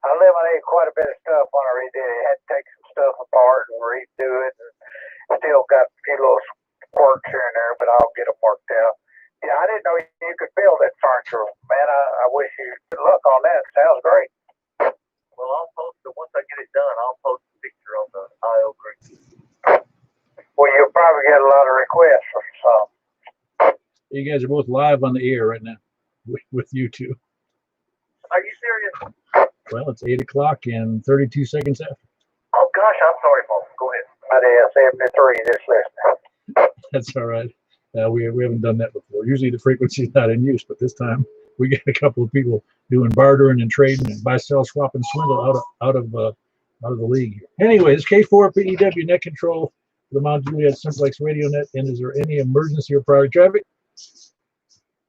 I eliminated quite a bit of stuff when I redid it. I had to take some stuff apart and redo it, and still got a few little quirks here and there, but I'll get them worked out. Yeah, I didn't know you could build that furniture, man. I wish you good luck on that. Sounds great. Well, I'll post it once I get it done. I'll post a picture on the IO group. Well, you'll probably get a lot of requests for some. You guys are both live on the air right now with you two. Are you serious? Well, it's 8 o'clock and 32 seconds after. Oh, gosh, I'm sorry, folks. Go ahead. But 73 just listening. That's all right. We haven't done that before. Usually the frequency is not in use, but this time we get a couple of people doing bartering and trading and buy, sell, swap, and swindle out of the league. Anyway, this K4 PEW net control for the Mount Juliet Simplex radio net. And is there any emergency or prior traffic?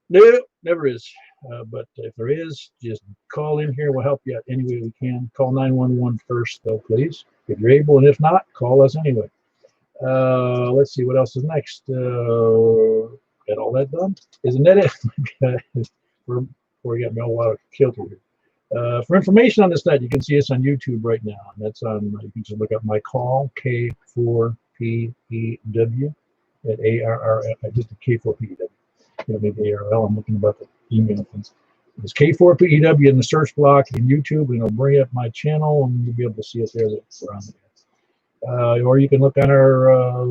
No, never is. But if there is, just call in here. We'll help you out any way we can. Call 911 first, though, please, if you're able. And if not, call us anyway. Let's see what else is next. Got all that done? Isn't that it? Before we got me all out of kilter here. For information on this net, you can see us on YouTube right now. And that's on, you can just look up my call, K4PEW at ARR, just a K4PEW. Maybe ARL. I'm looking about the email things. It's K4PEW in the search block in YouTube, and it'll bring up my channel, and you'll be able to see it there. That we're on there. Or you can look on our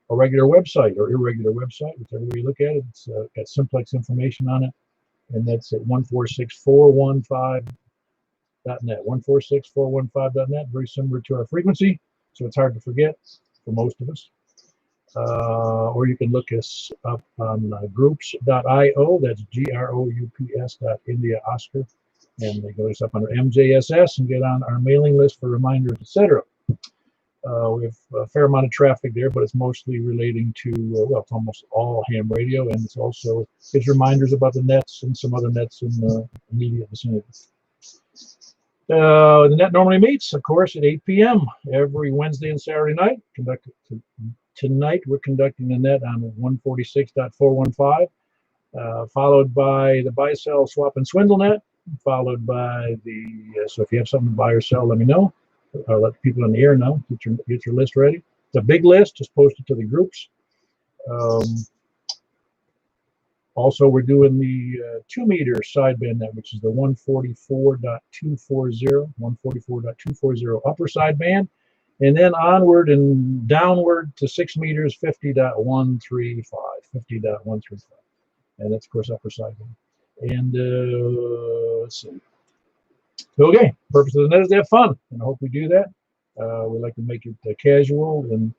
regular website or irregular website, whichever way you look at it. It's got Simplex information on it, and that's at 146415.net. 146415.net. Very similar to our frequency, so it's hard to forget for most of us. Or you can look us up on groups.io. That's GROUPS.India Oscar. And they go us up under MJSS and get on our mailing list for reminders, etc. We have a fair amount of traffic there, but it's mostly relating to, well, it's almost all ham radio. And it's also, it's reminders about the nets and some other nets in the immediate vicinity. The net normally meets, of course, at 8 p.m. every Wednesday and Saturday night. Tonight, we're conducting the net on 146.415, followed by the buy, sell, swap, and swindle net, followed by the, so if you have something to buy or sell, let me know. Or let people in the air know. Get your list ready. It's a big list. Just post it to the groups. Also, we're doing the 2-meter sideband net, which is the 144.240 upper sideband. And then onward and downward to 6 meters, 50.135, 50.135. And that's, of course, upper sideband. And let's see. Okay, purpose of the net is to have fun, and I hope we do that. We like to make it casual and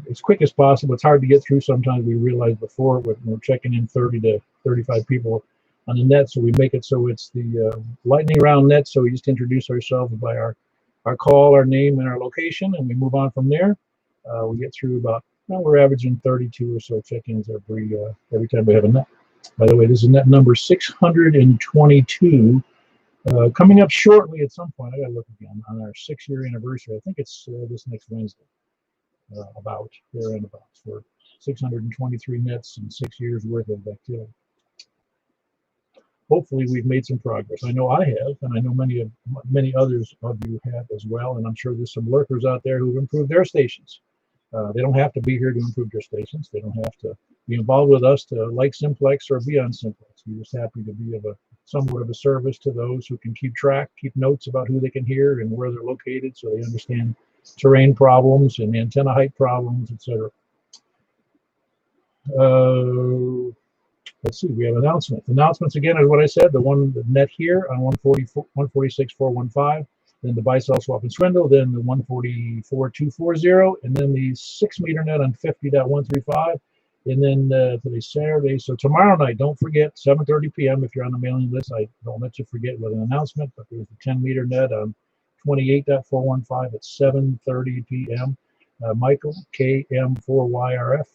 as quick as possible. It's hard to get through sometimes. We realized before we're checking in 30 to 35 people on the net, so we make it so it's the lightning round net. So we just introduce ourselves by our call, our name, and our location, and we move on from there. We get through about, we're averaging 32 or so check-ins every time we have a net. By the way, this is net number 622. Coming up shortly at some point, I gotta look again, on our 6-year anniversary. I think it's this next Wednesday, about there and about, for 623 nets and 6 years worth of activity. Hopefully we've made some progress. I know I have, and I know many others of you have as well, and I'm sure there's some lurkers out there who've improved their stations. They don't have to be here to improve their stations. They don't have to be involved with us to like Simplex or be on Simplex. We're just happy to be somewhat of a service to those who can keep notes about who they can hear and where they're located, so they understand terrain problems and antenna height problems, etc. Let's see, we have announcements. Announcements again is what I said, the net here on 146.415, then the buy, sell, swap, and swindle, then the 144.240, and then the 6-meter net on 50.135, and then today's Saturday. So tomorrow night, don't forget, 7:30 p.m. if you're on the mailing list. I don't let you forget with an announcement, but there's the 10-meter net on 28.415 at 7:30 p.m. Michael, KM4YRF,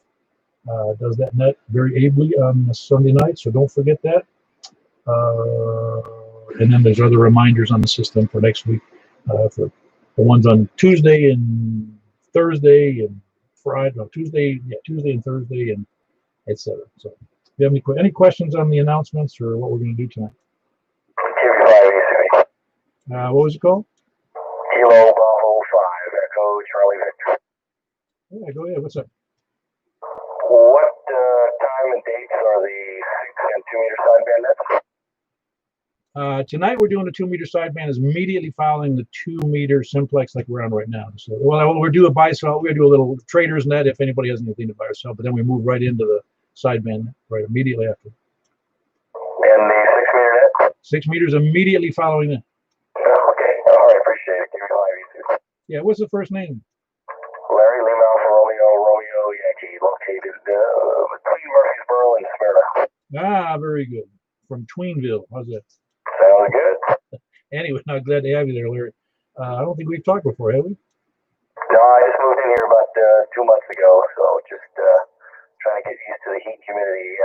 does that net very ably on Sunday night, so don't forget that. And then there's other reminders on the system for next week, for the ones on Tuesday and Thursday and Friday, no, Tuesday and Thursday, and etc. So, do you have any questions on the announcements or what we're going to do tonight? What was it called? Kilo Bravo 5, Echo Charlie Victor. Yeah, go ahead. What's up? What time and dates are the 6 and 2 meter sideband nets? Tonight we're doing the 2 meter sideband is immediately following the 2 meter simplex like we're on right now. So, well, we'll do a buy sell. We'll do a little trader's net if anybody has anything to buy or sell, but then we move right into the sideband right immediately after. And the 6 meter net? 6 meters immediately following that. Okay, all right, appreciate it. Give me 5 easy. Yeah, what's the first name? Larry Lima Alpha Romeo Yankee, located between Murfreesboro and Smyrna. Very good. From Tweenville. How's that? Sounds good. Anyway, not glad to have you there, Larry. I don't think we've talked before, have we? No, I just moved in here about 2 months ago, so just trying to get used to the heat and humidity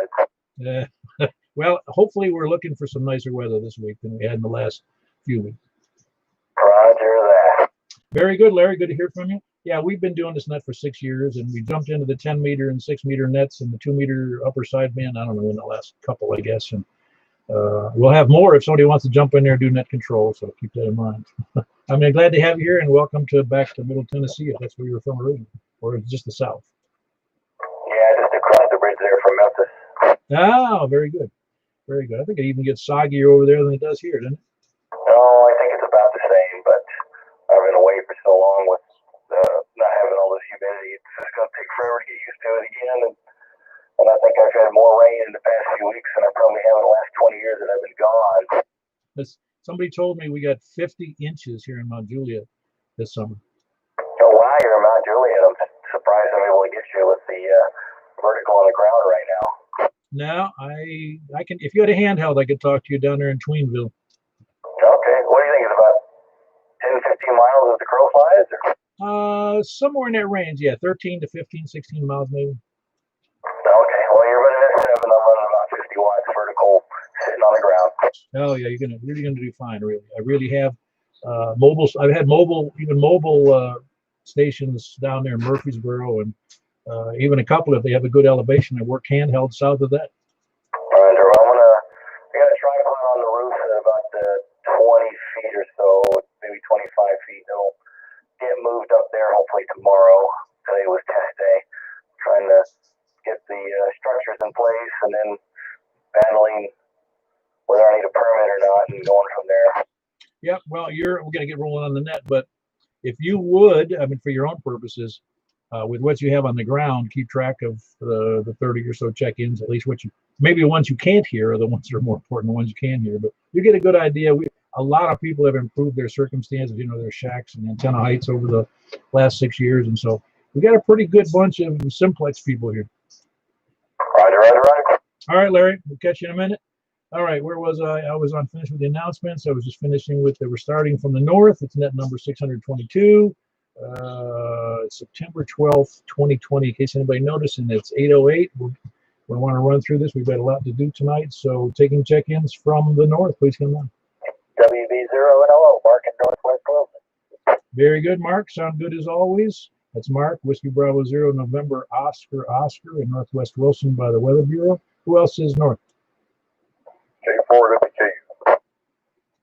again. Well, hopefully we're looking for some nicer weather this week than we had in the last few weeks. Roger that. Very good, Larry. Good to hear from you. Yeah, we've been doing this net for 6 years, and we jumped into the 10 meter and 6 meter nets and the 2 meter upper sideband. I don't know, in the last couple, I guess. And we'll have more if somebody wants to jump in there and do net control. So keep that in mind. I mean, glad to have you here, and welcome back to Middle Tennessee if that's where you're from originally, or just the South. Yeah, just across the bridge there from Memphis. Very good. Very good. I think it even gets soggier over there than it does here, doesn't it? No, I think it's about the same, but I've been away for so long with not having all this humidity. It's just going to take forever to get used to it again. And I think I've had more rain in the past few weeks than I probably have in the last 20 years that I've been gone. Somebody told me we got 50 inches here in Mount Juliet this summer. Oh, wow, you're in Mount Juliet. I'm surprised I'm able to get you with the vertical on the ground right now. No, I can. If you had a handheld, I could talk to you down there in Tweenville. Okay, what do you think? It's about 10, 15 miles as the crow flies? Or? Somewhere in that range, yeah, 13 to 15, 16 miles maybe. Okay, well, you're running at 7. I'm running about 50 watts vertical, sitting on the ground. Oh yeah, you're really gonna do fine. Really, I really have mobile. I've had mobile stations down there in Murfreesboro, and even a couple if they have a good elevation. I work handheld south of that. Roger. I got a tripod on the roof at about 20 feet or so, maybe 25 feet. It'll get moved up there hopefully tomorrow. Today was test day. Trying to get the structures in place and then battling whether I need a permit or not and going from there. Yeah, well, we're going to get rolling on the net, but if you would, I mean, for your own purposes, with what you have on the ground, keep track of the 30 or so check-ins, at least maybe the ones you can't hear are the ones that are more important, the ones you can hear, but you get a good idea. A lot of people have improved their circumstances, their shacks and antenna heights over the last 6 years, and so we got a pretty good bunch of simplex people here. Roger. All right, Larry, we'll catch you in a minute. All right, where was I? I was finished with the announcements. I was just finishing with we're starting from the north. It's net number 622. September 12th, 2020. In case anybody noticed, and it's 8:08. We want to run through this. We've got a lot to do tonight. So taking check-ins from the north, please come on. WB0NLO, Mark in Northwest Wilson. Very good, Mark. Sound good as always. That's Mark, Whiskey Bravo 0, November Oscar in Northwest Wilson by the Weather Bureau. Who else is north? J4 WKU.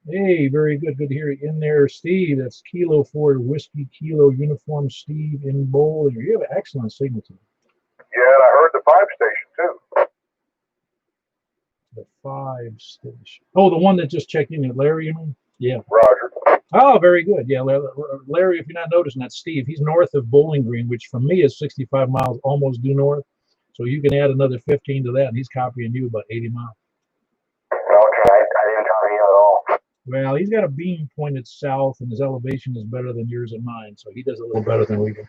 Hey, very good. Good to hear you in there, Steve. That's Kilo 4 Whiskey Kilo Uniform Steve in Bowling. You have an excellent signal tonight. Yeah, and I heard the 5 station too. The 5 station. Oh, the one that just checked in. Larry, you mean? Yeah. Roger. Oh, very good. Yeah, Larry, if you're not noticing, that's Steve. He's north of Bowling Green, which from me is 65 miles, almost due north. So you can add another 15 to that, and he's copying you about 80 miles. Okay, I didn't copy him at all. Well, he's got a beam pointed south, and his elevation is better than yours and mine, so he does a little better than we do.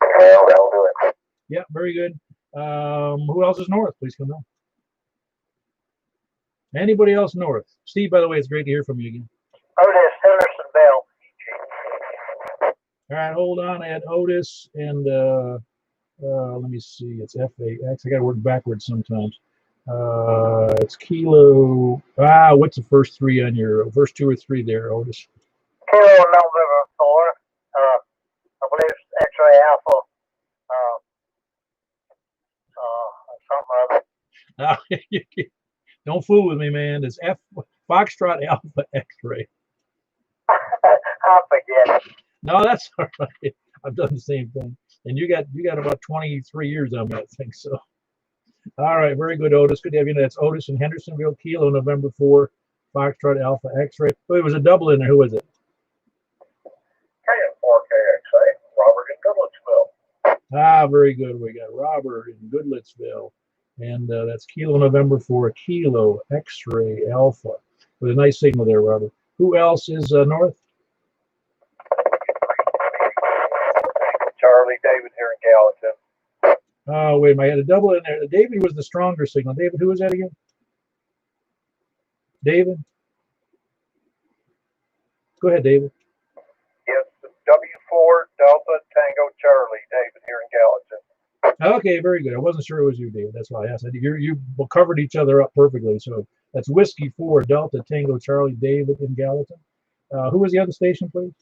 Well, that'll do it. Yeah, very good. Who else is north? Please come on. Anybody else north? Steve, by the way, it's great to hear from you again. Otis Hendersonville. All right, hold on. I had Otis and let me see. It's FAX. I got to work backwards sometimes. It's Kilo. What's the first 3 on your first 2 or 3 there, Otis? Kilo November 4. I believe it's X-ray Alpha. Something other. Don't fool with me, man. It's Foxtrot Alpha X-ray. I forget. No, that's all right. I've done the same thing. And you got about 23 years on that thing. So, all right, very good, Otis. Good to have you. That's Otis in Hendersonville, Kilo, November 4, Foxtrot Alpha X-ray. Oh, it was a double in there. Who was it? KM4KXA, Robert in Goodlettsville. Ah, very good. We got Robert in Goodlettsville. And that's Kilo, November 4, Kilo X-ray Alpha. With a nice signal there, Robert. Who else is north? Charlie, David here in Gallatin. Oh, wait a minute. I had a double in there. David was the stronger signal. David, who was that again? David? Go ahead, David. Yes, W4 Delta Tango Charlie, David here in Gallatin. Okay, very good. I wasn't sure it was you, David. That's why I asked. You covered each other up perfectly. So that's Whiskey 4 Delta Tango Charlie, David in Gallatin. Who was the other station, please?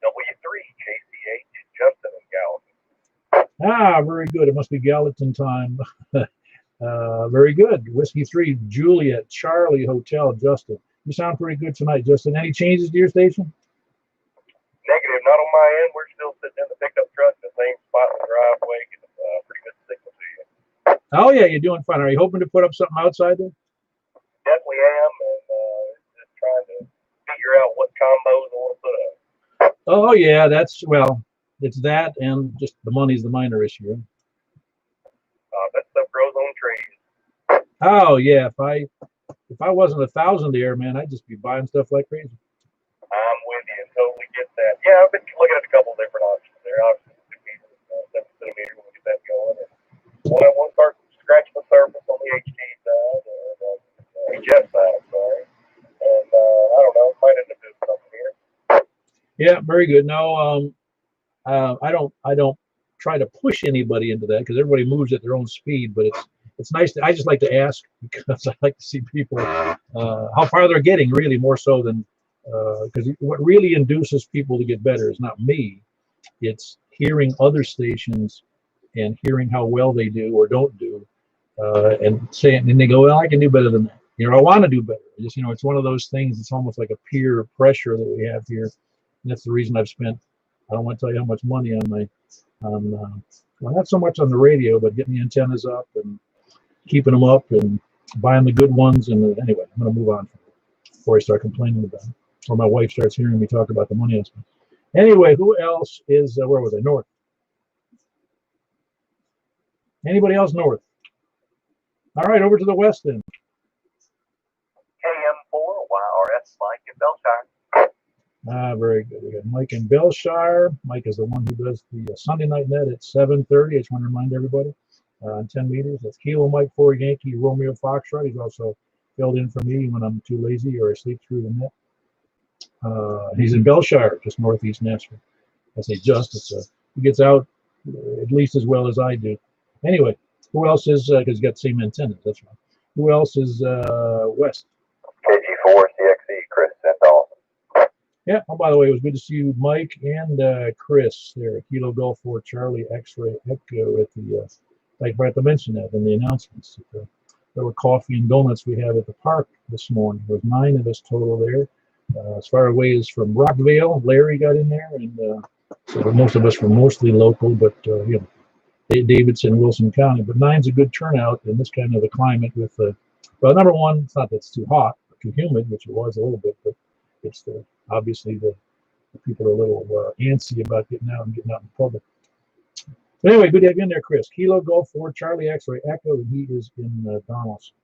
W3 JCH Justin in Gallatin. Ah, very good. It must be Gallatin time. Very good. Whiskey 3 Juliet Charlie Hotel Justin. You sound pretty good tonight, Justin. Any changes to your station? Negative, not on my end. We're still sitting in the pickup truck, the same spot in the driveway, getting pretty good signal to you. Oh, yeah, you're doing fine. Are you hoping to put up something outside there? Definitely am, and just trying to figure out what combos I want to put up. Oh, yeah, it's that and just the money's the minor issue. Right? That stuff grows on trees. Oh, yeah, if I wasn't a thousandaire, man, I'd just be buying stuff like crazy. I'm with you. Totally get that. Yeah, I've been looking at a couple different options there. Obviously, 7 centimeter, we'll get that going. And we'll start scratching the surface on the HT side, or the HF side, I'm sorry. And I don't know, might end up doing something here. Yeah, very good. No, I don't try to push anybody into that because everybody moves at their own speed. But it's nice. I just like to ask because I like to see people how far they're getting. Really, more so than because what really induces people to get better is not me. It's hearing other stations and hearing how well they do or don't do, and saying, and they go, well, I can do better than that. I want to do better. Just it's one of those things. It's almost like a peer pressure that we have here. And that's the reason I've spent, I don't want to tell you how much money well, not so much on the radio, but getting the antennas up and keeping them up and buying the good ones. And anyway, I'm going to move on before I start complaining about it, or my wife starts hearing me talk about the money I spent. Anyway, who else is, where was I? North. Anybody else north? All right, over to the west then. KM4 YRS Mike in Belshire. Ah, very good. We got Mike in Belshire. Mike is the one who does the Sunday night net at 7:30. I just want to remind everybody on 10 meters. That's Kilo Mike 4 Yankee Romeo Foxtrot. He's also filled in for me when I'm too lazy or I sleep through the net. He's in Belshire, just northeast Nashville. I say just. He gets out at least as well as I do. Anyway, who else is, because he's got the same antennas, that's right. Who else is west? KG4 CXE Chris Santal. Yeah. Oh, by the way, it was good to see you, Mike and Chris there. Kilo Golf 4 Charlie X-Ray Echo at the, I forgot to mention that in the announcements. There were coffee and donuts we had at the park this morning. There was 9 of us total there. As far away as from Rockville, Larry got in there, and so most of us were mostly local, but Davidson, Wilson County. But 9's a good turnout in this kind of a climate with, well, number one, it's not that it's too hot or too humid, which it was a little bit, but it's obviously the people are a little antsy about getting out and getting out in public. But anyway, good to have you in there, Chris. Kilo Golf 4 Charlie X-Ray Echo, and he is in Donaldson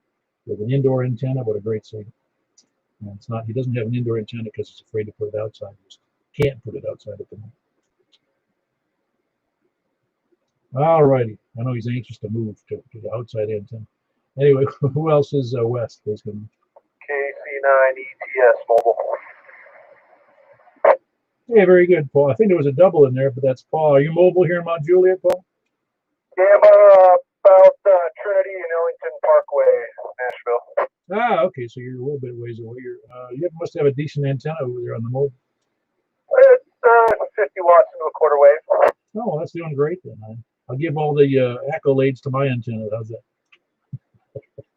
with an indoor antenna. What a great signal. And it's not, he doesn't have an indoor antenna because he's afraid to put it outside. He just can't put it outside at the moment. All righty. I know he's anxious to move to the outside antenna. Anyway, who else is west? KC9 ETS Mobile. Hey, very good, Paul. I think there was a double in there, but that's Paul. Are you mobile here in Mount Juliet, Paul? Yeah, I'm about Trinity and Ellington Parkway, Nashville. Ah, okay. So you're a little bit ways away. You must have a decent antenna over there on the mobile. It's 50 watts into a quarter wave. Oh, well, that's doing great then. I'll give all the accolades to my antenna. How's that?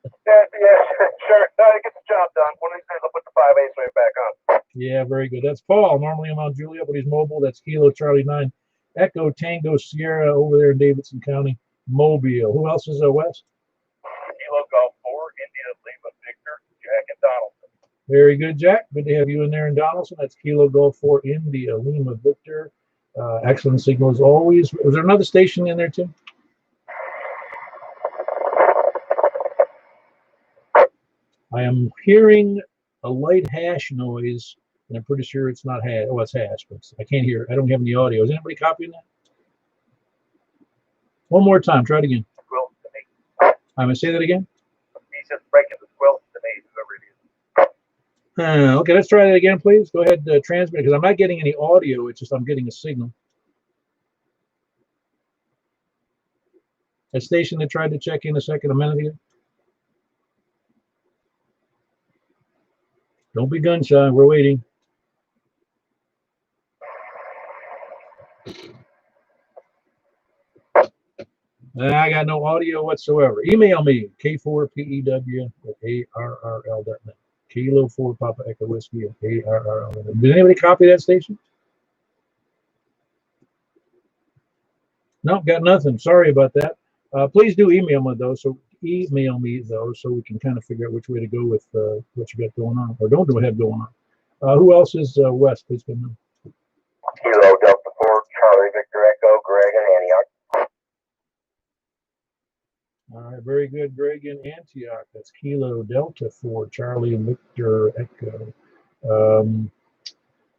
Sure. No, it gets the job done. One of these days I'll put the 5/8 wave back on. Yeah, very good. That's Paul. Normally I'm on Juliet, but he's mobile. That's Kilo Charlie 9 Echo Tango Sierra over there in Davidson County, Mobile. Who else is West? Kilo Golf 4, India Lima Victor, Jack and Donaldson. Very good, Jack. Good to have you in there in Donaldson. That's Kilo Golf 4 India Lima Victor. Excellent signal as always. Was there another station in there, Tim? I am hearing a light hash noise, and I'm pretty sure it's not hash. Oh, it's hash, but I can't hear it. I don't have any audio. Is anybody copying that? One more time. Try it again. Squills to me. I'm going to say that again. He's just breaking the squills to me, whoever it is. Okay, let's try that again, please. Go ahead, transmit, because I'm not getting any audio. It's just I'm getting a signal. A station that tried to check in a minute ago. Don't be gun shy. We're waiting. I got no audio whatsoever. Email me, k4pew@arrl.net. Kilo 4 Papa Echo Whiskey at arrl.net. Did anybody copy that station? No, got nothing. Sorry about that. Please do email me those. So we can kind of figure out which way to go with what you got going on, or don't have going on. Who else is West? Please come in. Kilo Delta 4, Charlie Victor Echo, Greg and Antioch. All right, very good, Greg in Antioch. That's Kilo Delta 4, Charlie and Victor Echo. I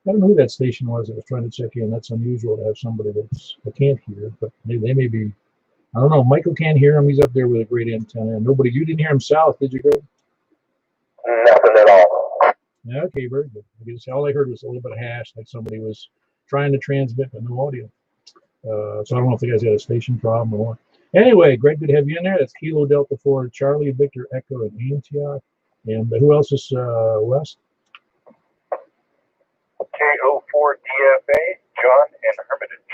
don't know who that station was that was trying to check in. That's unusual to have somebody I can't hear, but they may be. I don't know. Michael can't hear him. He's up there with a great antenna. Nobody. You didn't hear him south, did you, Greg? Nothing at all. Okay, very good. I guess all I heard was a little bit of hash, like somebody was trying to transmit, but no audio. So I don't know if the guys had a station problem or what. Anyway, Greg, good to have you in there. That's Kilo Delta 4, Charlie Victor Echo in Antioch. And who else is West? KO4 DFA, John and Hermitage.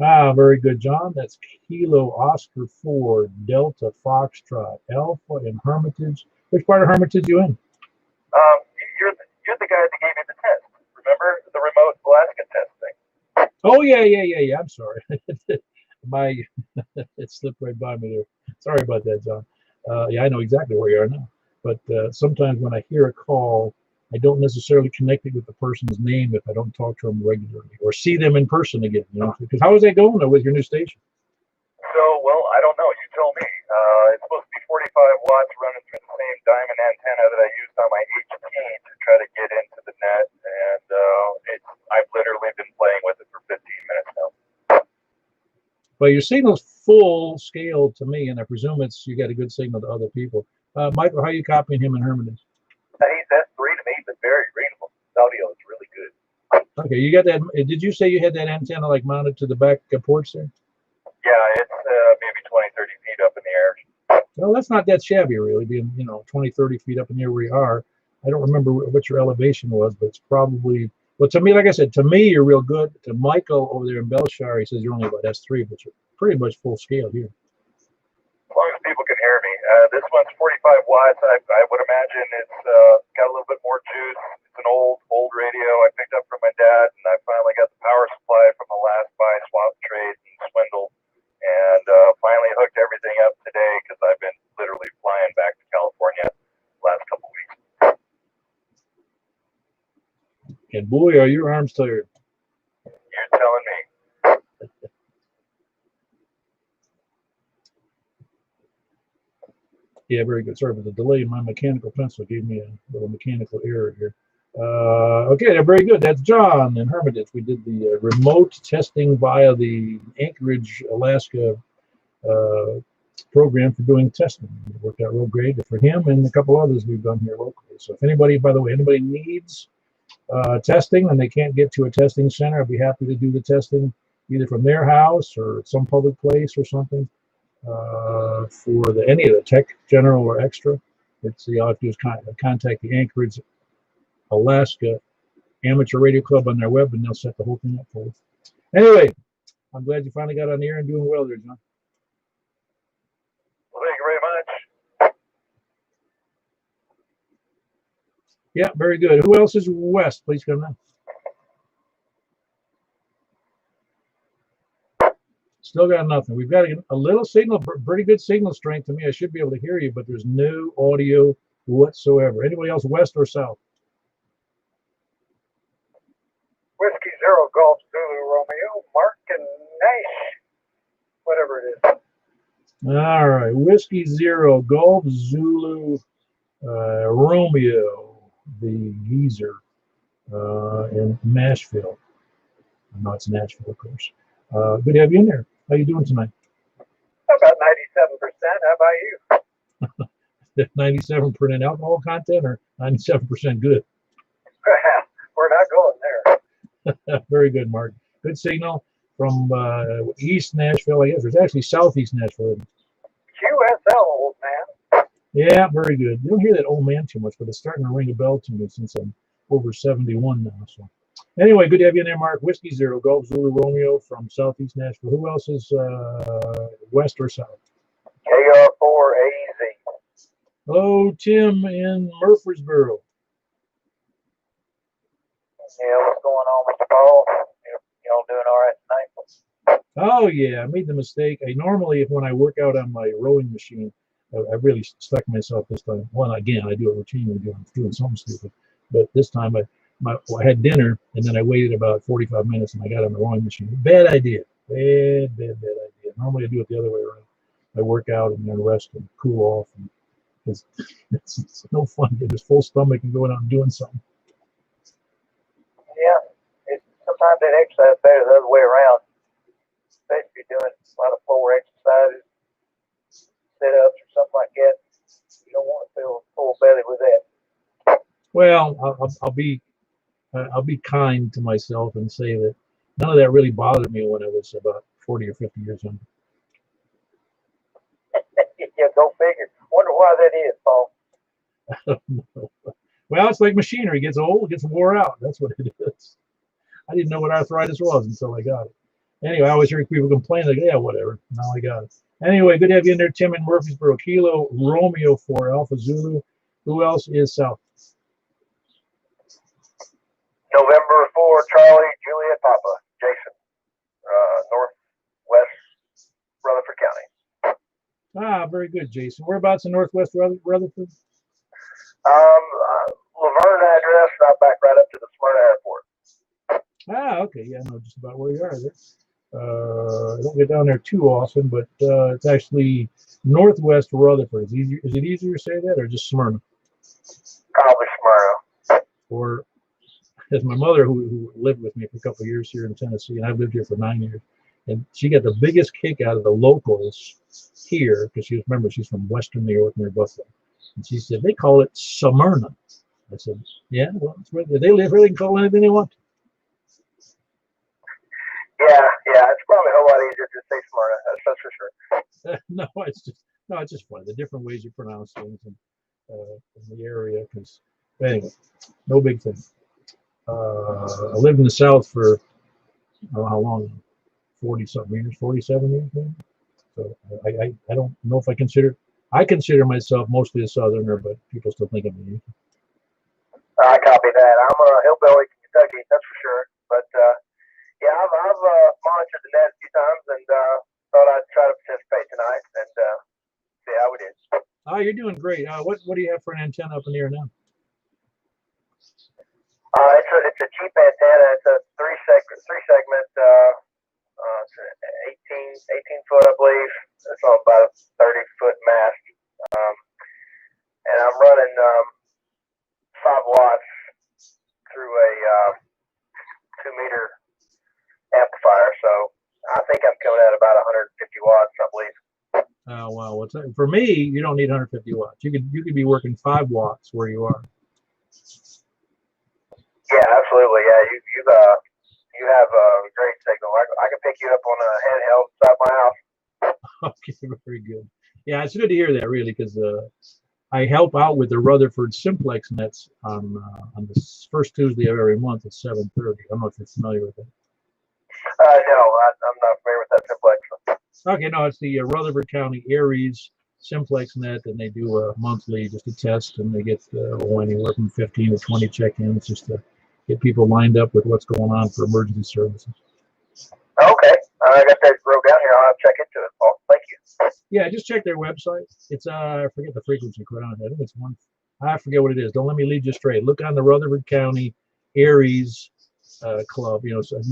Ah, very good, John. That's Kilo Oscar 4, Delta Foxtrot, Alpha and Hermitage. Which part of Hermitage you in? You're the guy that gave me the test. Remember the remote Alaska test thing? Oh, yeah. I'm sorry. It slipped right by me there. Sorry about that, John. Yeah, I know exactly where you are now. But sometimes when I hear a call, I don't necessarily connect it with the person's name if I don't talk to them regularly or see them in person again. You know, because how is that going with your new station? So, well, I don't know. You tell me. It's supposed to be 45 watts running through the same diamond antenna that I used on my HT to try to get into the net, and I've literally been playing with it for 15 minutes now. Well, your signal's full scale to me, and I presume you got a good signal to other people. Michael, how are you copying him in Hermitage? He's S3 to me, but very readable. The audio is really good. Okay, you got that. Did you say you had that antenna like mounted to the back porch there? Yeah, it's maybe 20, 30 feet up in the air. Well, that's not that shabby, really, being 20, 30 feet up in the air where you are. I don't remember what your elevation was, but it's probably, well, to me, like I said, to me, you're real good. To Michael over there in Belshire, he says you're only about S3, but you're pretty much full scale here. As long as people can hear me. This one's 45 watts. I would imagine it's got a little bit more juice. It's an old radio I picked up from my dad, and I finally got the power supply from the last buy, swap, trade, and swindle, and finally hooked everything up today because I've been literally flying back to California the last couple weeks. And boy, are your arms tired. You're telling me. Yeah, very good. Sorry for the delay. My mechanical pencil gave me a little mechanical error here. Okay, very good. That's John in Hermitage. We did the remote testing via the Anchorage, Alaska program for doing testing. It worked out real great for him and a couple others we've done here locally. So if anybody, by the way, anybody needs testing and they can't get to a testing center, I'd be happy to do the testing either from their house or some public place or something. For any of the tech, general or extra, all I have to do is contact the Anchorage, Alaska Amateur Radio Club on their web, and they'll set the whole thing up for us. Anyway, I'm glad you finally got on the air and doing well there, John. Well, thank you very much. Yeah, very good. Who else is west? Please come in. Still got nothing. We've got a little signal, pretty good signal strength to me. I should be able to hear you, but there's no audio whatsoever. Anybody else west or south? Whiskey Zero Golf Zulu Romeo, Mark and Nash, whatever it is. All right, Whiskey Zero Golf Zulu Romeo, the geezer in Nashville. No, it's Nashville, of course. Good to have you in there. How you doing tonight? About 97%. How about you? 97% alcohol content or 97% good? We're not going there. Very good, Mark. Good signal from East Nashville. I guess there's actually Southeast Nashville. QSL, old man. Yeah, very good. You don't hear that old man too much, but it's starting to ring a bell to me since I'm over 71 now. So, anyway, good to have you in there, Mark. Whiskey Zero Golf Zulu Romeo from Southeast Nashville. Who else is west or south? KR4AZ. Hello, Tim in Murfreesboro. Yeah, what's going on, Mr. Paul? Y'all doing all right tonight? Oh yeah, I made the mistake. I normally, when I work out on my rowing machine, I really stuck myself this time. Well, again, I do it routinely, doing something stupid. But this time, I had dinner and then I waited about 45 minutes and I got on the rowing machine. Bad idea. Bad idea. Normally, I do it the other way around. I work out and then rest and cool off. And it's no fun getting this full stomach and going out and doing something. Yeah, sometimes that exercise is better the other way around. Especially doing a lot of floor exercises, sit-ups or something like that. You don't want to feel full belly with that. Well, I'll be kind to myself and say that none of that really bothered me when I was about 40 or 50 years old. Yeah, go figure. Wonder why that is, Paul. Well, it's like machinery. It gets old, it gets wore out. That's what it is. I didn't know what arthritis was until I got it. Anyway, I always hear people complain, like, yeah, whatever. Now I got it. Anyway, good to have you in there, Tim in Murfreesboro. Kilo Romeo for Alpha Zulu. Who else is south? November 4, Charlie, Juliet, Papa, Jason, Northwest Rutherford County. Ah, very good, Jason. Whereabouts in Northwest Rutherford? Laverne address, back right up to the Smyrna Airport. Ah, okay. Yeah, I know just about where you are there. I don't get down there too often, but it's actually Northwest Rutherford. Is it easier to say that or just Smyrna? Probably Smyrna. Or as my mother, who lived with me for a couple of years here in Tennessee, and I've lived here for 9 years, and she got the biggest kick out of the locals here because she's from Western New York near Buffalo. And she said, they call it Smyrna. I said, yeah, well, it's where they live here. They can call it anything they want. Yeah, it's probably a whole lot easier to say Smyrna. That's for sure. No, it's just funny. The different ways you pronounce things in the area. Because anyway, no big thing. I lived in the South for I don't know how long, 40-something years, 47 years maybe. So I don't know if I consider myself mostly a Southerner, but people still think of me. I copy that. I'm a hillbilly from Kentucky, that's for sure. But yeah, I've monitored the net a few times and thought I'd try to participate tonight and see how it is. Oh, you're doing great. What do you have for an antenna up in the air now? It's a cheap antenna. It's a three segment, 18 foot, I believe. It's on about a 30-foot mast, and I'm running 5 watts through a 2-meter amplifier. So I think I'm coming at about 150 watts, I believe. Oh wow! For me, you don't need 150 watts. You could be working 5 watts where you are. Yeah, absolutely. Yeah, you have a great signal. I can pick you up on a handheld inside my house. Okay, very good. Yeah, it's good to hear that, really, because I help out with the Rutherford Simplex nets on the first Tuesday of every month at 7:30. I don't know if you're familiar with it. No, I'm not familiar with that Simplex. Okay, no, it's the Rutherford County Aries Simplexnet, and they do a monthly just a test, and they get anywhere from 15 to 20 check-ins just to get people lined up with what's going on for emergency services. Okay, I got that wrote down here. I'll have to check into it. Oh, thank you. Yeah, just check their website. It's I forget the frequency quite honestly. I think it's one. I forget what it is. Don't let me lead you astray. Look on the Rutherford County Aries Club,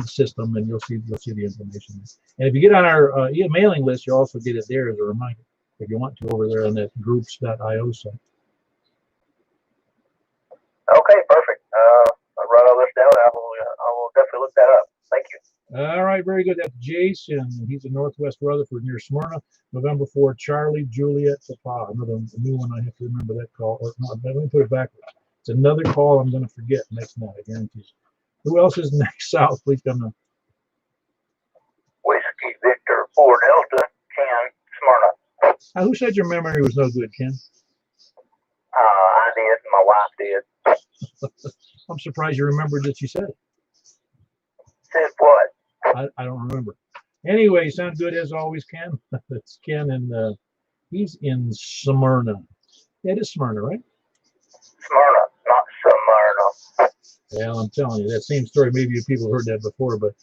system, and you'll see the information. And if you get on our mailing list, you'll also get it there as a reminder if you want to over there on that groups.io site. Okay, perfect. I'll write all this down. I will definitely look that up. Thank you. All right, very good. That's Jason. He's in Northwest Rutherford near Smyrna. November 4, Charlie, Juliet, Papa. Another new one. I have to remember that call. Or no, let me put it backwards. It's another call I'm going to forget next night, I guarantee you. Who else is next south? Please come on. Whiskey Victor 4 Delta, Ken, Smyrna. Who said your memory was no good, Ken? I did. My wife did. I'm surprised you remembered that you said it. Said what? I don't remember. Anyway, sound good as always, Ken. That's Ken, and he's in Smyrna. Yeah, it is Smyrna, right? Smyrna, not Smyrna. Well, I'm telling you, that same story. Maybe you people heard that before, but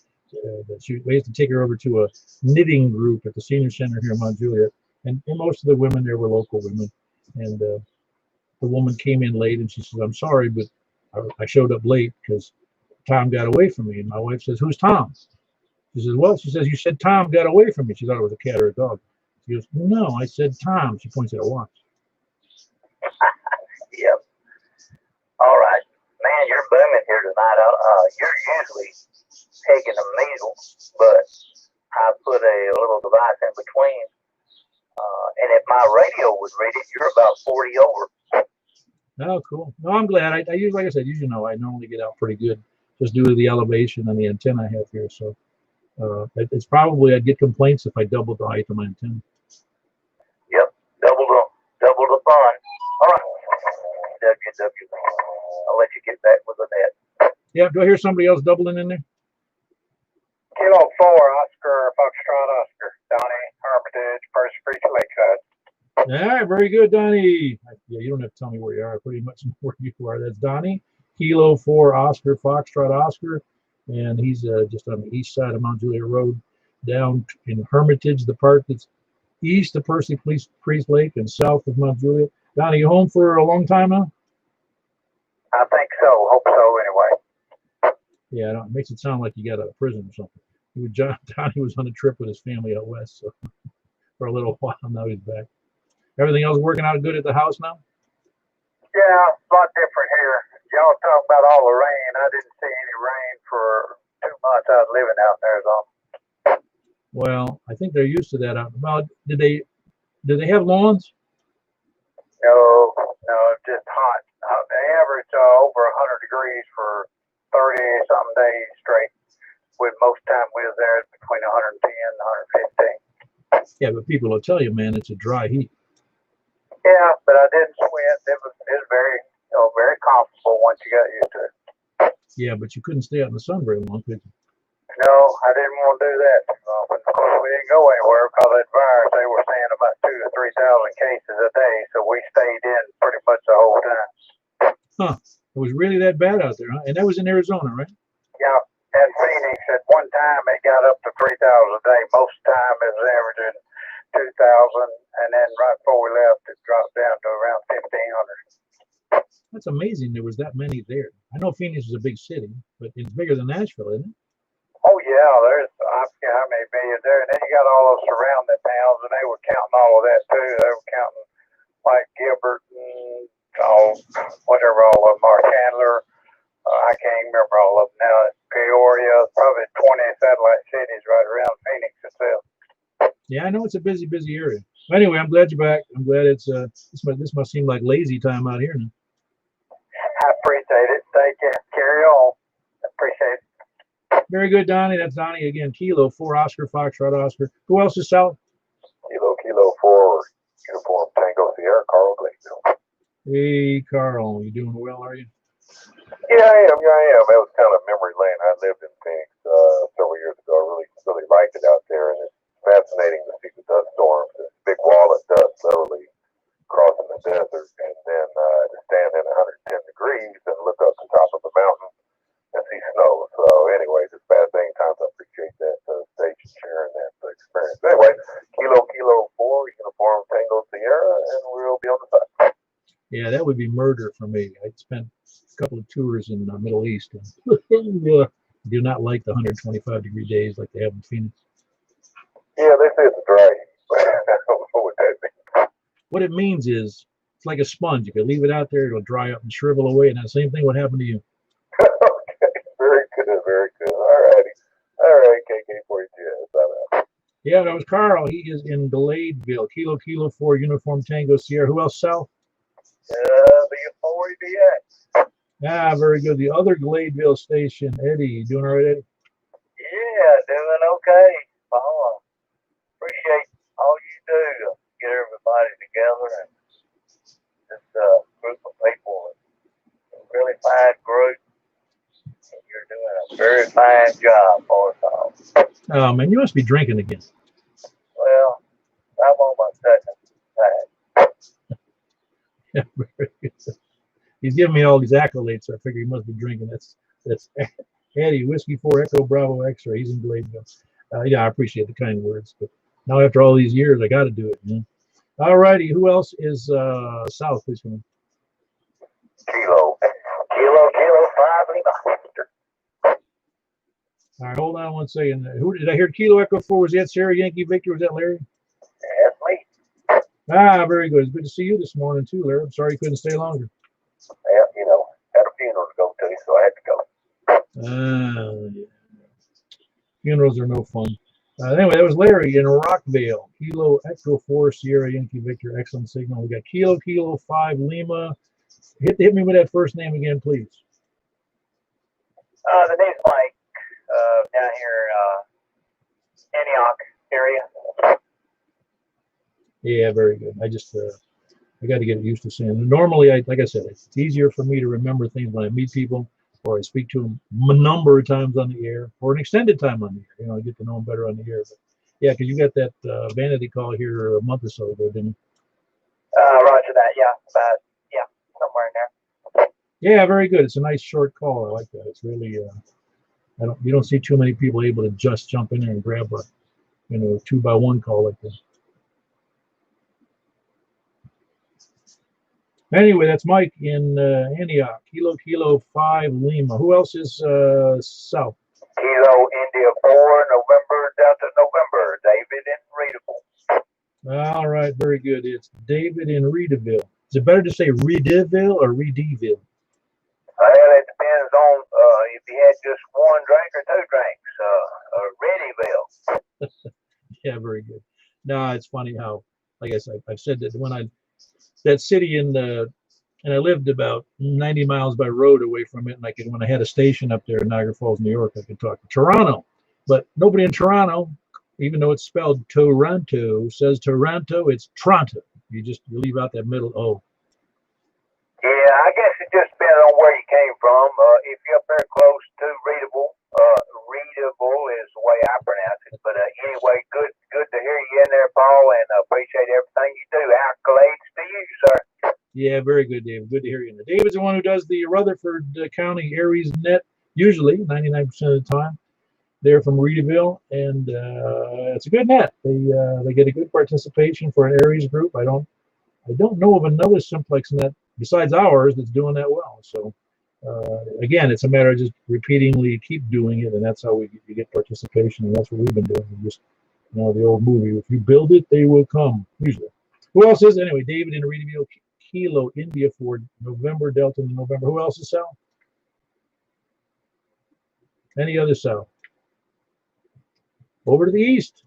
we had to take her over to a knitting group at the senior center here in Mount Juliet, and most of the women there were local women. And the woman came in late, and she said, "I'm sorry, but I showed up late because Tom got away from me." And my wife says, "Who's Tom?" She says, "Well," she says, "you said Tom got away from me." She thought it was a cat or a dog. She goes, "No, I said Tom." She points at a watch. Yep. All right. Man, you're booming here tonight. You're usually taking a measles, but I put a little device in between. And if my radio would read it, you're about 40 over. Oh, cool. No, I'm glad. I use, like I said, I normally get out pretty good just due to the elevation and the antenna I have here. So it's probably, I'd get complaints if I doubled the height of my antenna. Yep. Double the fun. All right. I'll let you get back with the net. Yeah, do I hear somebody else doubling in there? Kilo 4, Oscar, Foxtrot, Oscar, Donnie, Hermitage, First Street, Lakeside. All right, very good, Donnie. Yeah, you don't have to tell me where you are. I pretty much know where you are. That's Donnie, Kilo 4, Oscar, Foxtrot, Oscar. And he's just on the east side of Mount Juliet Road, down in Hermitage, the part that's east of Percy Priest Lake and south of Mount Juliet. Donnie, you home for a long time now? I think so. Hope so, anyway. Yeah, it makes it sound like you got out of prison or something. Donnie was on a trip with his family out west, so for a little while. Now he's back. Everything else working out good at the house now? Yeah, a lot different here. Y'all talk about all the rain. I didn't see any rain for 2 months I was living out in Arizona. Well, I think they're used to that. Well, did they have lawns? No, it's just hot. They average over 100 degrees for 30-something days straight, with most time we was there between 110 and 115. Yeah, but people will tell you, man, it's a dry heat. Yeah, but I didn't sweat. It was very, very comfortable once you got used to it. Yeah, but you couldn't stay out in the sun very long, could you? No, I didn't want to do that. But of course, we didn't go anywhere because of that virus. They were saying about 2,000 to 3,000 cases a day, so we stayed in pretty much the whole time. Huh? It was really that bad out there, huh? And that was in Arizona, right? Yeah, at Phoenix, at one time it got up to 3,000 a day. Most time it was averaging 2,000, and then right before we left, it dropped down to around 1,500. That's amazing. There was that many there. I know Phoenix is a big city, but it's bigger than Nashville, isn't it? Oh yeah, I forget how many million there, and then you got all those surrounding towns, and they were counting all of that too. They were counting like Gilbert and whatever all of them are, Chandler. I can't even remember all of them now. Peoria, probably 20 satellite cities right around Phoenix itself. Yeah, I know it's a busy area. Anyway, I'm glad you're back. I'm glad it's this must seem like lazy time out here now. I appreciate it. Thank you. Carry on. I appreciate it. Very good, Donnie. That's Donnie again. Kilo 4, Oscar, Foxtrot, Oscar. Who else is south? Kilo 4, Uniform Tango Sierra, Carl Glasgow. Hey, Carl. You doing well, are you? Yeah, I am. It was kind of memory lane. I lived in Phoenix several years ago. I really liked it out there, and it's fascinating to see the dust storms. This big wall of dust literally learn that through experience. Anyway, Kilo 4, Uniform Tango Sierra, and we'll be on the side. Yeah, that would be murder for me. I spent a couple of tours in the Middle East and do not like the 125-degree days like they have in Phoenix. Yeah, they say it's dry. I don't know what that means. What it means is it's like a sponge. If you leave it out there, it'll dry up and shrivel away, and that same thing would happen to you. Okay, very good, very good. All righty. All right, KK42. Yeah, that was Carl. He is in Gladeville. Kilo 4, Uniform Tango Sierra. Who else, Sal? Before we be at. Ah, very good. The other Gladeville station, Eddie. You doing all right, Eddie? Yeah, doing okay. Appreciate all you do to get everybody together and this group of people. A really fine group. And you're doing a very fine job for us all. Oh, man, you must be drinking again. Well, I'm on my second time. Yeah, very good. He's giving me all these accolades, so I figure he must be drinking. That's Eddie, Whiskey 4 Echo Bravo X-Ray. He's in Gladeville. Yeah, I appreciate the kind words, but now after all these years, I got to do it. You know? All righty, who else is south? Please come in. Kilo 5 Lima. All right, hold on one second. Who did I hear? Kilo Echo 4. Was that Sarah Yankee Victor? Was that Larry? That's me. Ah, very good. It's good to see you this morning too, Larry. I'm sorry you couldn't stay longer. Yeah, had a funeral to go to, so I had to go. Yeah. Funerals are no fun. Anyway, that was Larry in Rockville. Kilo Echo 4 Sierra Yankee Victor. Excellent signal. We got Kilo 5 Lima. Hit me with that first name again, please. The name's Mike. Down here Antioch area. Yeah, very good. I just I got to get used to saying it. Normally, like I said, it's easier for me to remember things when I meet people or I speak to them a number of times on the air or an extended time on the air. You know, I get to know them better on the air. But yeah, because you got that vanity call here a month or so ago, didn't you? Roger that. Yeah, somewhere in there. Yeah, very good. It's a nice short call. I like that. It's really you don't see too many people able to just jump in there and grab a 2-by-1 call like this. Anyway, that's Mike in Antioch. Kilo 5 Lima. Who else is south? Kilo India 4 November Delta November. David in Readable. All right, very good. It's David in Reedville. Is it better to say Reedville or Reedville? Well, it depends on if you had just one drink or 2 drinks. Readyville. Yeah, very good. No, it's funny how, like I said, I've said that when that city and I lived about 90 miles by road away from it, and when I had a station up there in Niagara Falls, New York, I could talk to Toronto, but nobody in Toronto, even though it's spelled Toronto, says Toronto. It's Toronto. You leave out that middle O. Yeah, I guess it just depends on where you came from. If you're up there close to Readable, Readable is the way I pronounce it. But anyway, good to hear you in there, Paul, and appreciate everything you do. Accolades to you, sir. Yeah, very good, David. Good to hear you. And David's the one who does the Rutherford County Aries Net, usually 99% of the time. They're from Reedville, and it's a good net. They get a good participation for an Aries group. I don't know of another Simplex net besides ours that's doing that well. So again, it's a matter of just repeatedly keep doing it, and that's how you get participation, and that's what we've been doing. We just, the old movie, if you build it, they will come, usually. Who else is, anyway, David in Reedville, Kilo India for November, Delta in November. Who else is south? Any other south? Over to the east.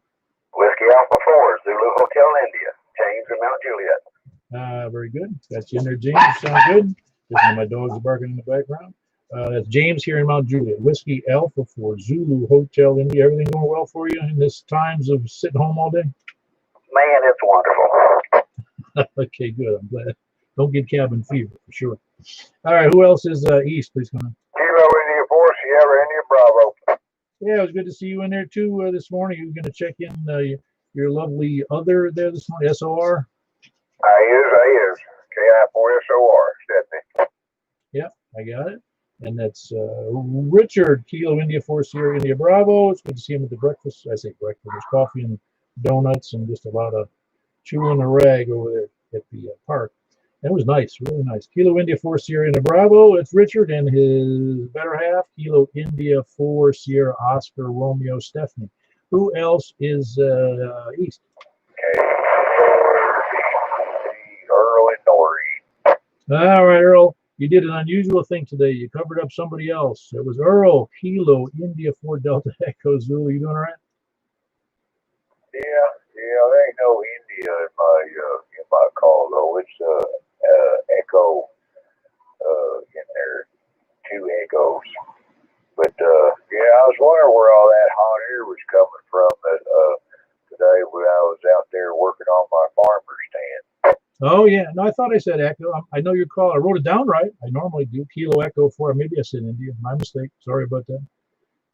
Whiskey Alpha 4, Zulu Hotel India, James and Mount Juliet. Very good. Got you in there, James. Sounds good. Listen to my dogs barking in the background. That's James here in Mount Juliet. Whiskey Alpha for Zulu Hotel India. Everything going well for you in this times of sitting home all day? Man, it's wonderful. Okay, good. I'm glad. Don't get cabin fever for sure. All right, who else is east? Please come on. Kilo India 4, Sierra India Bravo. Yeah, it was good to see you in there too this morning. You're going to check in your lovely other there this morning, SOR? I is. KI4SOR, Stephanie. Yep, I got it. And that's Richard, Kilo India 4 Sierra India Bravo. It's good to see him at the breakfast. I say breakfast. There's coffee and donuts and just a lot of chewing a rag over there at the park. That was nice, really nice. Kilo India 4 Sierra India Bravo. It's Richard and his better half. Kilo India 4 Sierra Oscar Romeo Stephanie. Who else is east? Okay. Earl and Nori. All right, Earl. You did an unusual thing today. You covered up somebody else. It was Earl, Kilo, India 4 Delta Echo Zulu. You doing all right? Yeah, there ain't no India in my call though. It's Echo in there, 2 echoes. But yeah, I was wondering where all that hot air was coming from today when I was out there working on my farmer stand. Oh, yeah. No, I thought I said Echo. I know your call. I wrote it down right. I normally do. Kilo Echo 4. Maybe I said India. My mistake. Sorry about that.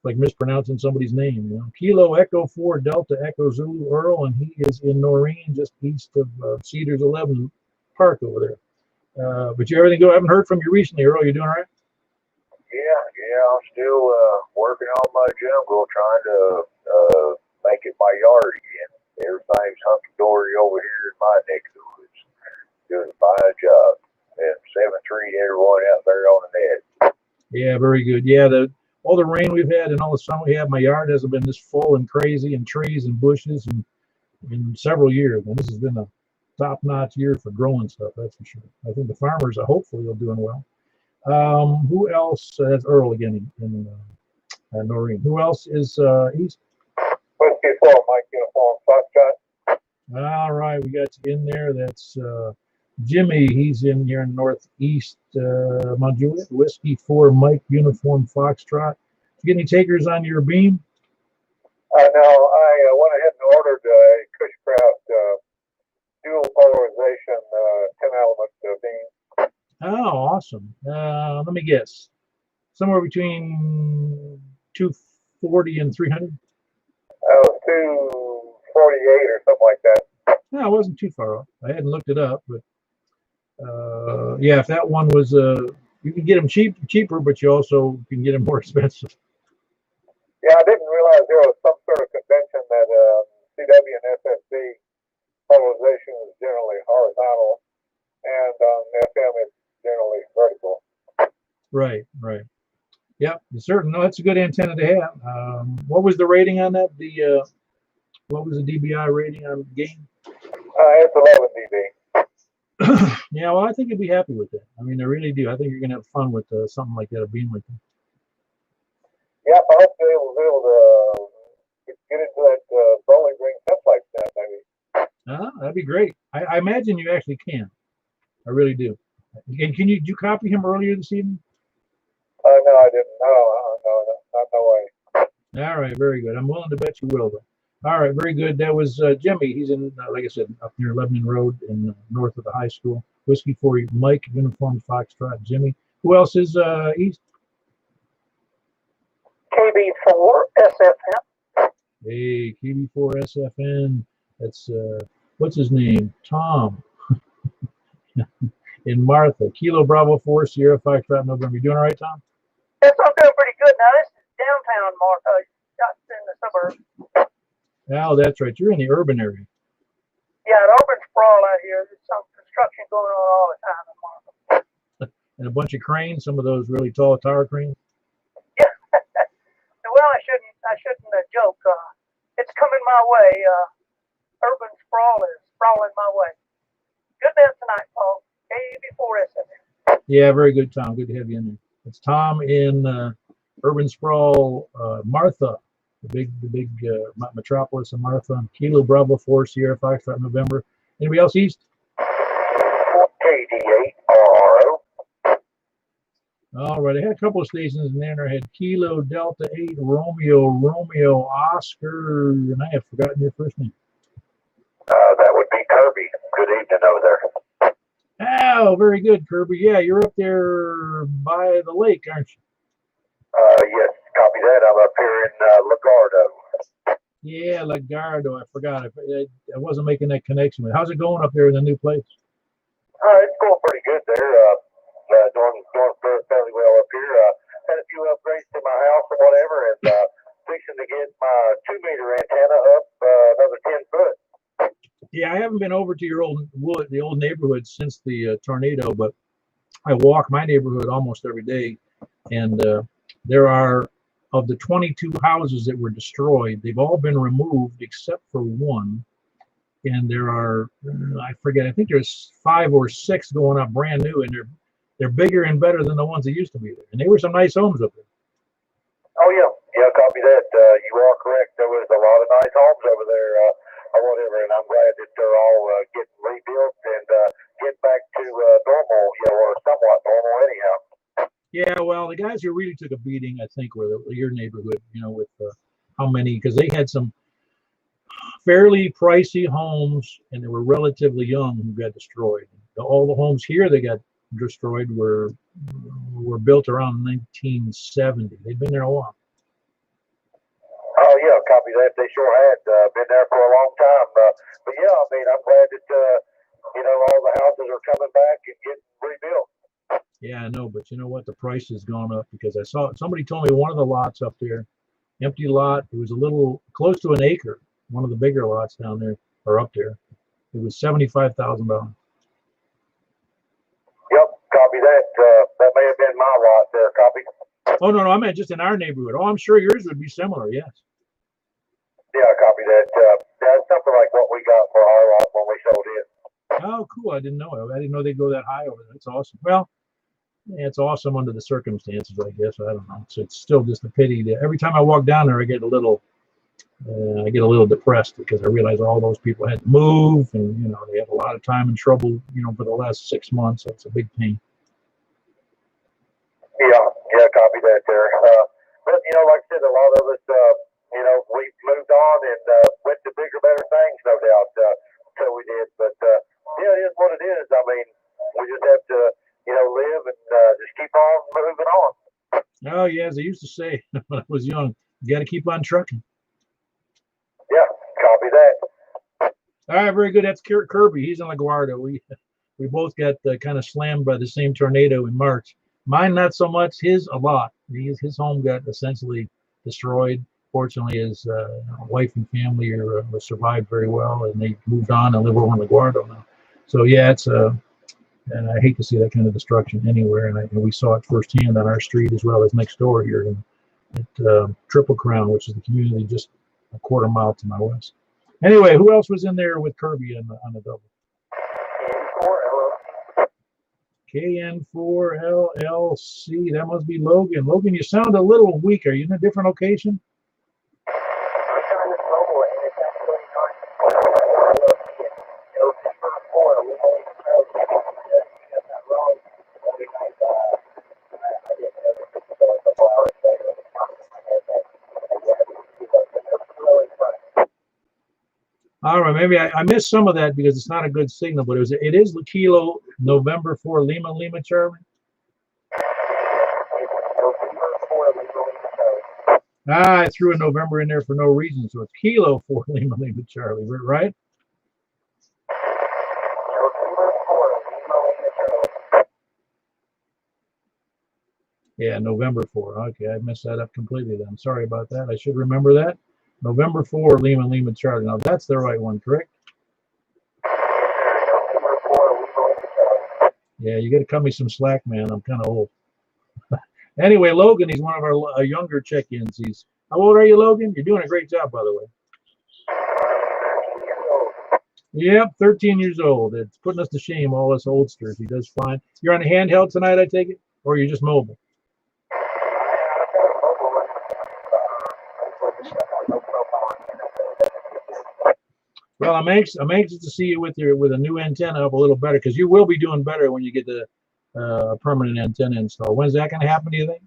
Like mispronouncing somebody's name. You know. Kilo Echo 4 Delta Echo Zulu Earl, and he is in Noreen, just east of Cedars 11 Park over there. But you everything good? I haven't heard from you recently, Earl. You doing all right? Yeah, I'm still working on my jungle, trying to make it my yard again. Everything's hunky-dory over here in my neck of the woods. Doing a fine job. And 7-3 everyone out there on the net. Yeah, very good. Yeah, all the rain we've had and all the sun we have, my yard hasn't been this full and crazy and trees and bushes and in several years. And this has been a top-notch year for growing stuff, that's for sure. I think the farmers are hopefully doing well. Who else? That's Earl again in Noreen. Who else is east? Whiskey 4, Mike Uniform, Foxtrot. All right, we got you in there. That's Jimmy. He's in here in northeast Mount Juliet. Whiskey 4, Mike Uniform, Foxtrot. You get any takers on your beam? No, I went ahead and ordered a Cushcraft dual polarization 10-element beam. Oh, awesome. Let me guess. Somewhere between 240 and 300? 248 or something like that. No, it wasn't too far off. I hadn't looked it up, but yeah, if that one was, you can get them cheaper, but you also can get them more expensive. Yeah, I didn't realize there was some sort of convention that CW and SSD polarization is generally horizontal, and FM is generally vertical. Right. Yep, certain. No, that's a good antenna to have. What was the rating on that? What was the DBI rating on the game? It's 11 dB. Yeah, well, I think you'd be happy with that. I mean, I really do. I think you're gonna have fun with something like that, a beam like that. Yep, I hope they will be able to get into that bowling green Simplex that maybe. That'd be great. I imagine you actually can. I really do. And did you copy him earlier this evening? No, I didn't. No way. All right, very good. I'm willing to bet you will, though. All right, very good. That was Jimmy. He's in, like I said, up near Lebanon Road in north of the high school. Whiskey 4, Mike, Uniform Foxtrot, Jimmy. Who else is east? KB4 SFN. Hey, KB4 SFN. That's, what's his name? Tom. And Martha. Kilo Bravo 4, Sierra Foxtrot, November. You doing all right, Tom? Yes, I'm doing pretty good. Now, this is downtown Martha. That's in the suburbs. Oh, that's right. You're in the urban area. Yeah, an urban sprawl out here. There's some construction going on all the time in Martha. And a bunch of cranes, some of those really tall tower cranes. Yeah. Well, I shouldn't joke. It's coming my way. Urban sprawl is sprawling my way. Good night tonight, Paul. KB4 SFN. Yeah, very good, Tom. Good to have you in there. It's Tom in urban sprawl, Martha, the big metropolis of Martha. Kilo Bravo 4, Sierra Foxtrot, November. Anybody else east? KD8 RRO. All right, I had a couple of stations in there. I had Kilo Delta 8 Romeo Oscar, and I have forgotten your first name. That would be Kirby. Good evening over there. Oh, very good, Kirby. Yeah, you're up there by the lake, aren't you? Yes, copy that. I'm up here in Lagardo. Yeah, Lagardo. I forgot. I wasn't making that connection. How's it going up there in the new place? It's going pretty good there. Doing fairly well up here. had a few upgrades to my house or whatever, and fixing to get my 2-meter antenna up another 10 foot. Yeah, I haven't been over to your the old neighborhood since the tornado, but I walk my neighborhood almost every day, and there are, of the 22 houses that were destroyed, they've all been removed except for one, and there are, I forget, I think there's 5 or 6 going up brand new, and they're bigger and better than the ones that used to be there, and they were some nice homes up there. Oh yeah, copy that. You are correct. There was a lot of nice homes over there, or whatever, and I'm glad that they're all getting rebuilt and getting back to normal, or somewhat normal anyhow. Yeah, well, the guys who really took a beating, I think, were your neighborhood, with how many, because they had some fairly pricey homes, and they were relatively young who got destroyed. All the homes here that got destroyed were built around 1970. They've been there a while. Oh yeah, copy that. They sure had been there for a long time. But yeah, I mean, I'm glad that all the houses are coming back and getting rebuilt. Yeah, I know, but you know what? The price has gone up because I saw somebody told me one of the lots up there, empty lot. It was a little close to an acre. One of the bigger lots down there or up there. It was $75,000. Yep, copy that. That may have been my lot there. Copy. Oh no, I meant just in our neighborhood. Oh, I'm sure yours would be similar. Yes. Yeah, copy that. That's something like what we got for our lot when we sold it. Oh, cool. I didn't know. I didn't know they'd go that high over there. That's awesome. Well, yeah, it's awesome under the circumstances, I guess. I don't know. So it's still just a pity that every time I walk down there, I get a little depressed because I realize all those people had to move, and they have a lot of time and trouble, for the last 6 months. So it's a big pain. Yeah, copy that there. But like I said, a lot of us, we moved on and went to bigger, better things, no doubt. So we did. But yeah, it is what it is. I mean, we just have to, live and just keep on moving on. Oh yeah, as I used to say when I was young, you got to keep on trucking. Yeah, copy that. All right, very good. That's Kirby. He's in LaGuardia. We both got kind of slammed by the same tornado in March. Mine not so much. His a lot. His home got essentially destroyed. Fortunately, his wife and family survived very well, and they moved on and live over in LaGuardia now. So yeah, it's and I hate to see that kind of destruction anywhere. And we saw it firsthand on our street as well as next door here at Triple Crown, which is the community just a quarter mile to my west. Anyway, who else was in there with Kirby on the double? KN4 LLC. That must be Logan. Logan, you sound a little weak. Are you in a different location? All right, maybe I missed some of that because it's not a good signal, but it is Kilo November 4 Lima Charlie. I threw a November in there for no reason, so it's Kilo 4 Lima Charlie, right? Yeah, November 4. Okay, I messed that up completely then. Sorry about that. I should remember that. November 4 Lima Charlie. Now that's the right one, correct? Yeah, you got to cut me some slack, man. I'm kind of old. Anyway, Logan, he's one of our younger check-ins. How old are you, Logan? You're doing a great job, by the way. Yep, 13 years old. It's putting us to shame, all us oldsters. He does fine. You're on a handheld tonight, I take it? Or you're just mobile? Well, I'm anxious to see you with a new antenna up a little better, because you will be doing better when you get the permanent antenna installed. When's that going to happen, do you think?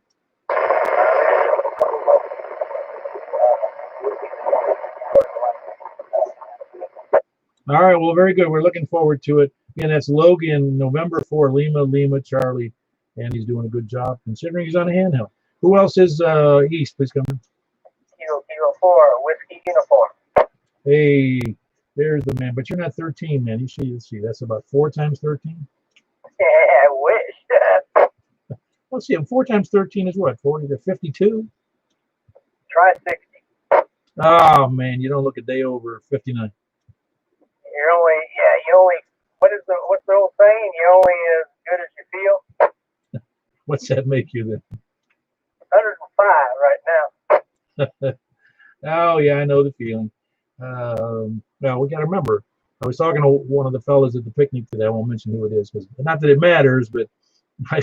All right, well, very good. We're looking forward to it. Again, that's Logan, November 4 Lima Charlie, and he's doing a good job considering he's on a handheld. Who else is East? Please come in. Kilo 4, Whiskey Uniform. Hey, there's the man. But you're not 13, man. Let's see. That's about 4 times 13. Yeah, I wish. Let's see, 4 times 13 is what? 40 to 52? Try 60. Oh, man, you don't look a day over 59. You're only, what's the old saying? You're only as good as you feel. What's that make you then? 105 right now. Oh, yeah, I know the feeling. Now, we got to remember, I was talking to one of the fellas at the picnic today. I won't mention who it is, because not that it matters, but I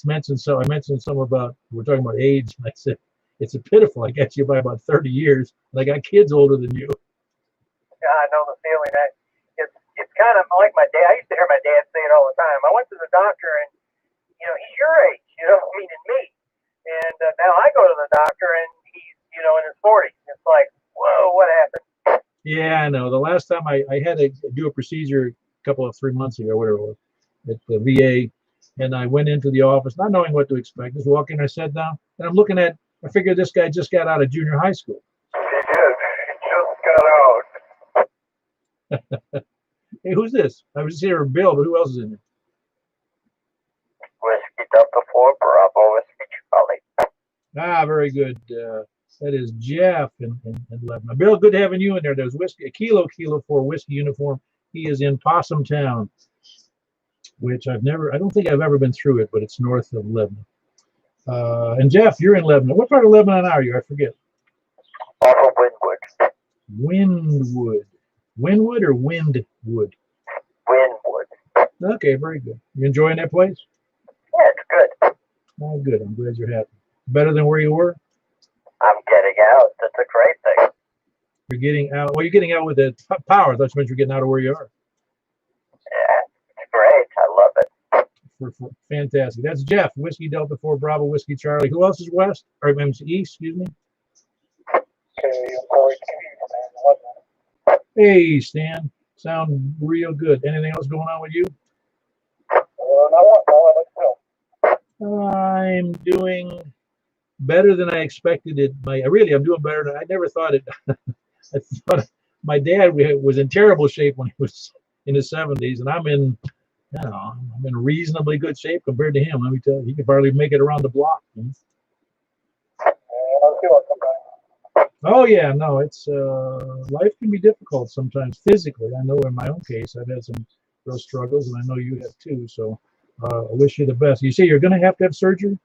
mentioned some about, we're talking about age, and I said, it's a pitiful. I got you by about 30 years, and I got kids older than you. Yeah, I know the feeling. It's kind of like my dad. I used to hear my dad say it all the time. I went to the doctor, and he's your age, meaning me. And now I go to the doctor, and he's in his 40s. It's like, whoa, what happened? Yeah, I know. The last time I had to do a procedure a couple of 3 months ago, whatever it was, at the VA, and I went into the office not knowing what to expect. Just walk in, I sat down, and I'm looking at. I figured this guy just got out of junior high school. He did. He just got out. Hey, who's this? I was here with Bill, but who else is in there? Whiskey Delta 4 Bravo Whiskey Charlie. Ah, very good. That is Jeff in Lebanon. Bill, good having you in there. There's whiskey, a kilo for whiskey uniform. He is in Possum Town, which I don't think I've ever been through it, but it's north of Lebanon. And Jeff, you're in Lebanon. What part of Lebanon are you? I forget. Off of Windwood. Windwood. Windwood or Windwood? Windwood. Okay, very good. You enjoying that place? Yeah, it's good. Oh, good. I'm glad you're happy. Better than where you were? I'm getting out. That's a great thing. You're getting out. Well, you're getting out with the power. That means you're getting out of where you are. Yeah, it's great. I love it. Fantastic. That's Jeff, Whiskey Delta 4 Bravo Whiskey Charlie. Who else is west? Or east, excuse me. Hey, Stan. Sound real good. Anything else going on with you? I'm doing better than I expected it. I'm doing better than I never thought it. I thought my dad was in terrible shape when he was in his 70s, and I'm in reasonably good shape compared to him. Let me tell you, he could barely make it around the block. Oh yeah, no, it's life can be difficult sometimes physically. I know in my own case, I've had some real struggles, and I know you have too. So I wish you the best. You say you're going to have surgery?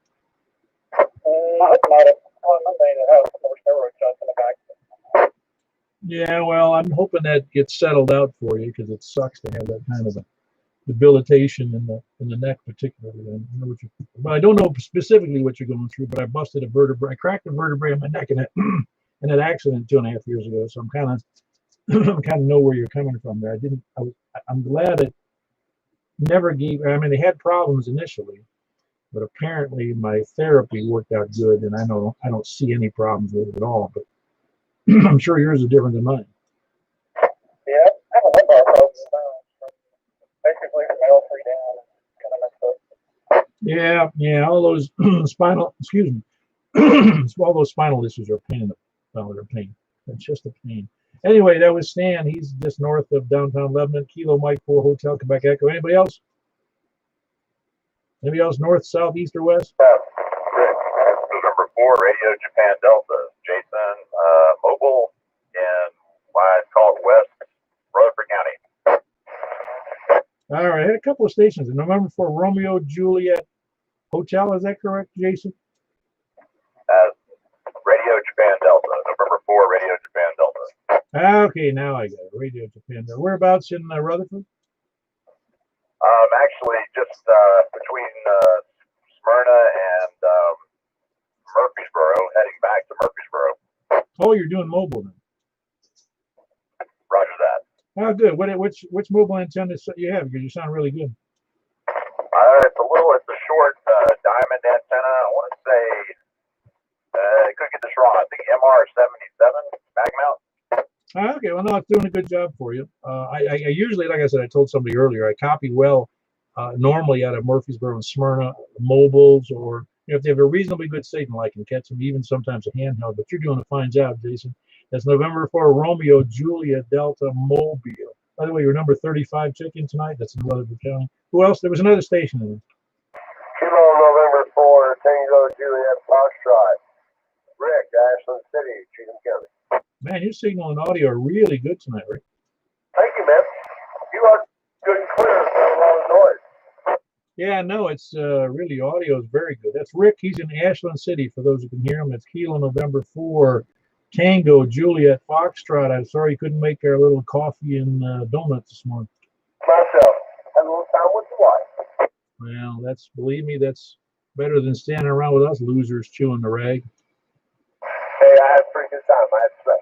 Yeah, well, I'm hoping that gets settled out for you, because it sucks to have that kind of a debilitation in the neck, particularly. But I don't know specifically what you're going through. But I busted a vertebrae. I cracked a vertebrae in my neck in that accident 2.5 years ago. So I'm kind of know where you're coming from there. I'm glad it never gave. I mean, they had problems initially, but apparently my therapy worked out good, and I don't see any problems with it at all. But I'm sure yours is different than mine. Yeah, I have a lumbar problem. Basically, from L3 down, kind of messed up. Yeah, all those spinal, excuse me, all those spinal issues are a pain. They're a pain. It's just a pain. Anyway, that was Stan. He's just north of downtown Lebanon. Kilo Mike 4 Hotel Quebec Echo. Anybody else? Anybody else north, south, east, or west? November 4 Radio Japan Delta. Jason Mobile in why it's called West Rutherford County. All right, I had a couple of stations. In November 4 Romeo Juliet Hotel. Is that correct, Jason? Radio Japan Delta. November 4 Radio Japan Delta. Okay, now I got it. Radio Japan Delta. Whereabouts in Rutherford? Actually, just between Smyrna and Murfreesboro, heading back to Murfreesboro. Oh, you're doing mobile then. Roger that. Oh, good. Which mobile antenna you have? Because you sound really good. It's a short diamond antenna. I want to say, I could get this wrong. I think MR77 mag mount. Okay, well, no, it's doing a good job for you. I usually, like I said, I told somebody earlier, I copy well normally out of Murfreesboro and Smyrna mobiles, or if they have a reasonably good signal, I can catch them, even sometimes a handheld. But you're doing a fine job, Jason. That's November 4 Romeo Juliet Delta Mobile. By the way, your number 35 check-in tonight. That's in Rutherford County. Who else? There was another station in there. Kilo November 4 right. Rick, Ashland City, Cheatham County. Man, your signal and audio are really good tonight, Rick. Thank you, man. You are good and clear. Not a lot of noise. Yeah, no, it's really audio is very good. That's Rick. He's in Ashland City. For those who can hear him, it's Kilo November 4, Tango, Juliet, Foxtrot. I'm sorry you couldn't make our little coffee and donuts this morning. Myself. Had a little time with the wife. Well, that's, believe me, that's better than standing around with us losers chewing the rag. Hey, I had a pretty good time. I had to say.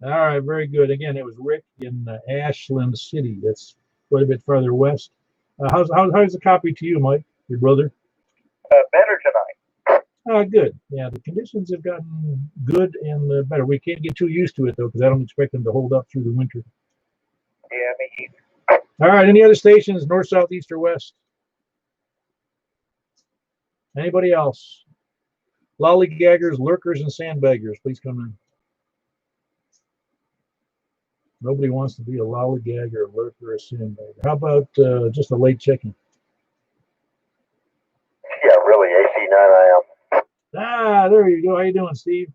All right, very good. Again, it was Rick in Ashland City. That's quite a bit farther west. How's the copy to you, Mike, your brother? Better tonight. Good. Yeah, the conditions have gotten good and better. We can't get too used to it, though, because I don't expect them to hold up through the winter. Yeah, me either. All right, any other stations, north, south, east, or west? Anybody else? Lollygaggers, lurkers, and sandbaggers, please come in. Nobody wants to be a lollygagger, a lurker, or a sandbagger. How about just a late check-in? Yeah, really, AC9 AM. Ah, there you go. How you doing, Steve?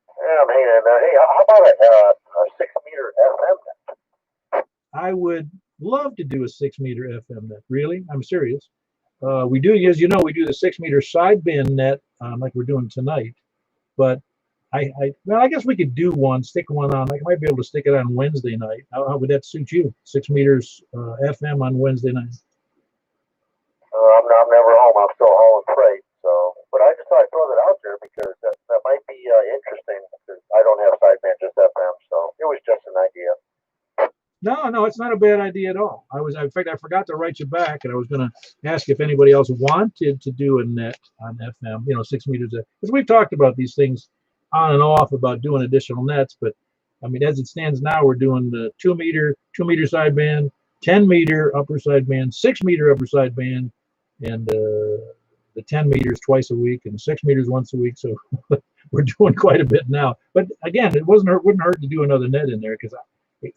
Yeah, I'm hanging in there. Hey, how about a 6-meter FM net? I would love to do a 6-meter FM net. Really? I'm serious. We do, as you know, we do the 6-meter sideband net like we're doing tonight. But well, I guess we could do one, stick one on. I might be able to stick it on Wednesday night. How would that suit you? 6 meters FM on Wednesday night. I'm never home. I'm still hauling freight. So, but I just thought I'd throw that out there because that might be interesting. Because I don't have sideband, just FM. So it was just an idea. No, it's not a bad idea at all. In fact, I forgot to write you back, and I was going to ask if anybody else wanted to do a net on FM, 6 meters. Because we've talked about these things on and off about doing additional nets, but I mean, as it stands now, we're doing the 2-meter sideband, 10-meter upper sideband, 6-meter upper sideband, and the 10 meters twice a week and 6 meters once a week. So we're doing quite a bit now. But again, it wouldn't hurt to do another net in there because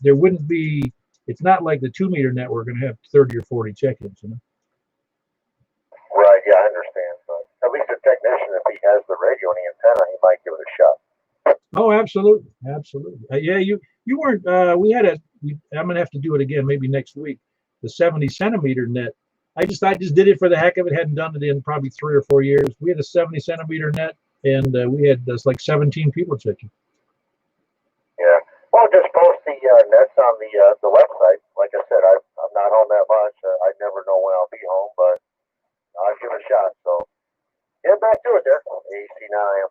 there wouldn't be. It's not like the 2-meter net we're going to have 30 or 40 check-ins. Right. Yeah, I understand. But at least a technician, if he has the radio and the antenna, he might give it a shot. Oh, absolutely. Yeah, you weren't. I'm gonna have to do it again, maybe next week. The 70-centimeter net. I just did it for the heck of it. Hadn't done it in probably 3 or 4 years. We had a 70-centimeter net, and we had like 17 people checking. Yeah. Well, just post the nets on the website. Like I said, I'm not home that much. I never know when I'll be home, but I'll give it a shot. So get back to it there. AC9 AM.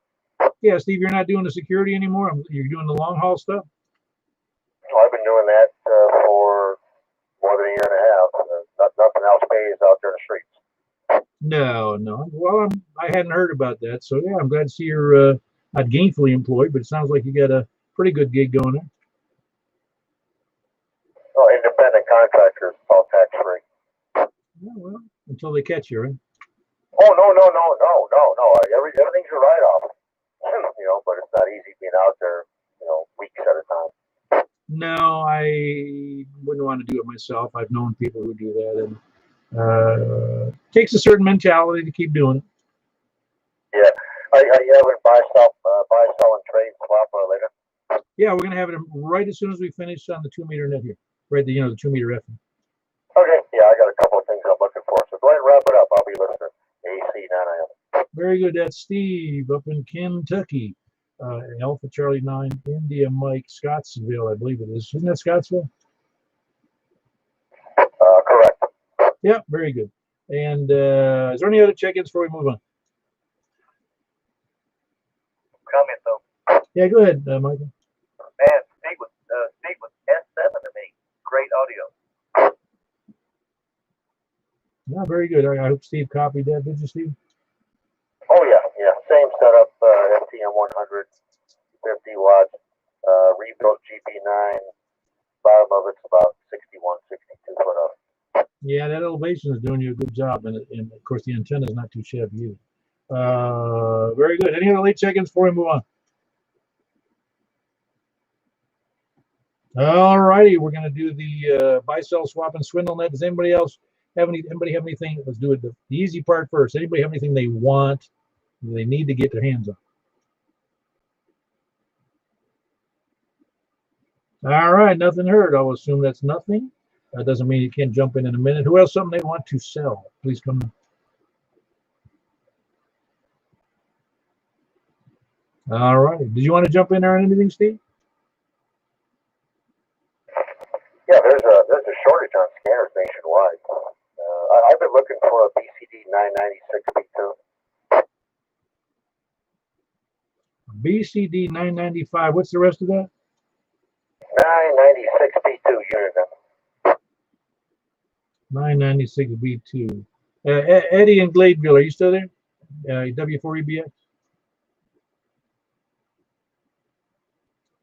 Yeah, Steve, you're not doing the security anymore. You're doing the long haul stuff. I've been doing that for more than a year and a half. Nothing else pays out there in the streets. No. Well, I hadn't heard about that. So yeah, I'm glad to see you're not gainfully employed, but it sounds like you got a pretty good gig going there. Oh, independent contractors, all tax free. Yeah, well, until they catch you, right? Oh no. Everything's a write off. But it's not easy being out there, weeks at a time. No, I wouldn't want to do it myself. I've known people who do that, and it takes a certain mentality to keep doing it. Yeah, are you having buy, sell, and trade swap later? Yeah, we're gonna have it right as soon as we finish on the 2-meter net here, right? The 2-meter FM. Okay, yeah, I got a couple of things I'm looking for, so go ahead and wrap it up. I'll be listening. AC9 AM. Very good. That's Steve up in Kentucky. Alpha Charlie 9, India Mike, Scottsville, I believe it is. Isn't that Scottsville? Correct. Yeah, very good. And is there any other check-ins before we move on? Comment though. Yeah, go ahead, Michael. Man, Steve was S7 to me. Great audio. Yeah, very good. I hope Steve copied that. Did you, Steve? Oh yeah. Same setup. FTM 100, 50 watts. Rebuilt GP9. Bottom of it's about 61, 62 foot up. Yeah, that elevation is doing you a good job, and of course the antenna is not too shabby either. Very good. Any other late check-ins before we move on? All righty, we're going to do the buy, sell, swap, and swindle net. Does anybody else have anything? Let's do it the easy part first. Anybody have anything they want they need to get their hands on. All right, nothing heard. I'll assume that's nothing. That doesn't mean you can't jump in a minute. Who else something they want to sell? Please come in. All right. Did you want to jump in there on anything, Steve? Yeah, there's a shortage on scanners nationwide. I've been looking for a BCD 996B2. BCD 995. What's the rest of that? 996B2 unit. 996B2. Eddie in Gladeville, are you still there? W4EBX?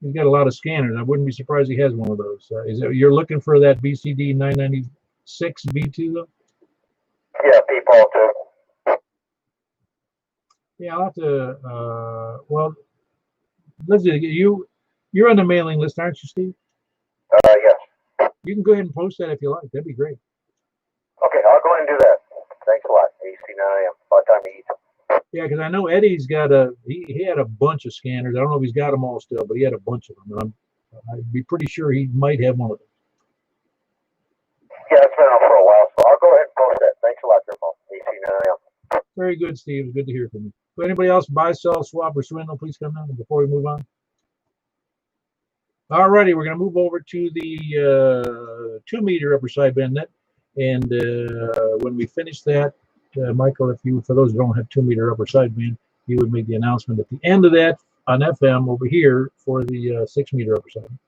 He's got a lot of scanners. I wouldn't be surprised he has one of those. You're looking for that BCD 996B2 though? Yeah, people too. Yeah, I'll have to. Well, let's do it. You're on the mailing list, aren't you, Steve? Yes. You can go ahead and post that if you like. That'd be great. Okay, I'll go ahead and do that. Thanks a lot. AC9AM. About time to eat. Yeah, because I know Eddie's got he had a bunch of scanners. I don't know if he's got them all still, but he had a bunch of them. And I'd be pretty sure he might have one of them. Yeah, it's been out for a while, so I'll go ahead and post that. Thanks a lot, there, Paul. AC9AM. Very good, Steve. It's good to hear from you. So anybody else buy, sell, swap, or swindle, please come in before we move on. All righty, we're going to move over to the 2-meter upper sideband net. And when we finish that, Michael, for those who don't have 2-meter upper sideband, you would make the announcement at the end of that on FM over here for the 6-meter upper sideband.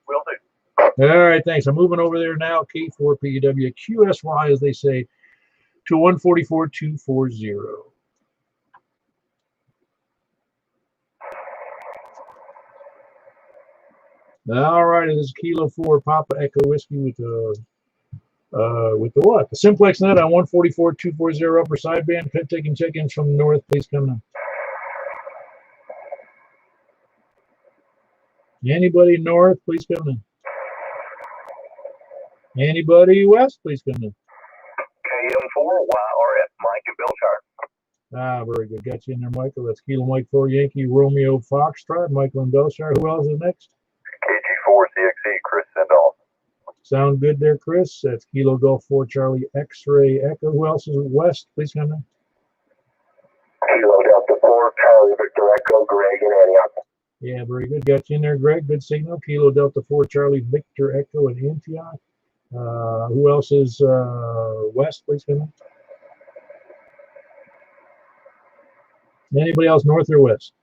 Will do. All right, thanks. I'm moving over there now. K4PW QSY, as they say, to 144.240. All right, this is Kilo 4 Papa Echo Whiskey with the what? The Simplex net on 144.240 upper sideband. Pet taking check-ins from the north. Please come in. Anybody north, please come in. Anybody west, please come in. KM4 YRF Mike and Belchar. Ah, very good. Got you in there, Michael. That's Kilo Mike 4 Yankee Romeo Foxtrot. Michael and Belchar. Who else is next? KG4 CXE Chris Sendall. Sound good there, Chris? That's Kilo Golf 4 Charlie X-Ray Echo. Who else is west? Please come in. Kilo Delta 4 Charlie Victor Echo Greg and Antioch. Yeah, very good. Got you in there, Greg. Good signal. Kilo Delta 4 Charlie Victor Echo and Antioch. Who else is west? Please come in. Anybody else north or west?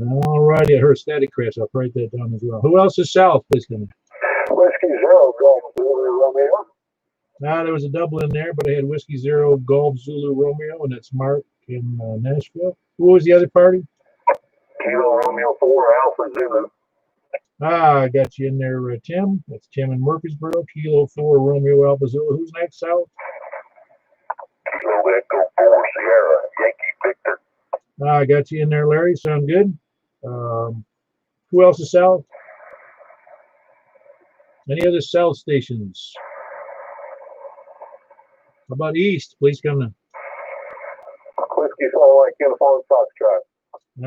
All righty, I heard static crash. I'll write that down as well. Who else is south? Please come in. Whiskey Zero Golf Zulu Romeo. There was a double in there, but I had Whiskey Zero Golf Zulu Romeo, and that's Mark in Nashville. Who was the other party? Kilo Romeo 4 Alpha Zulu. I got you in there, Tim. That's Tim in Murfreesboro. Kilo 4 Romeo Alpha Zulu. Who's next, south? Kilo Echo 4 Sierra Yankee Victor. I got you in there, Larry. Sound good. Who else is south? Any other south stations? How about east? Please come in. Whiskey 4 Mike Uniform Foxtrot.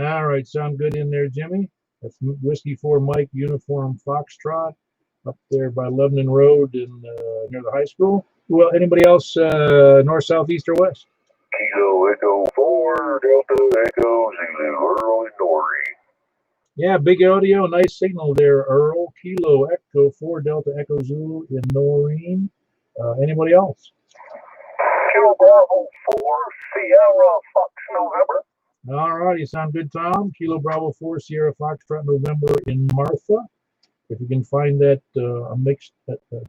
All right, sound good in there, Jimmy. That's Whiskey 4 Mike Uniform Foxtrot up there by Lebanon Road in near the high school. Well, anybody else north, south, east, or west? Kilo Echo 4 Delta Echo Zulu Earl and Nori. Yeah, big audio, nice signal there, Earl. Kilo Echo 4 Delta Echo Zulu in Noreen. Anybody else? Kilo Bravo 4 Sierra Fox November. All right, you sound good, Tom. Kilo Bravo 4 Sierra Foxtrot November in Martha. If you can find that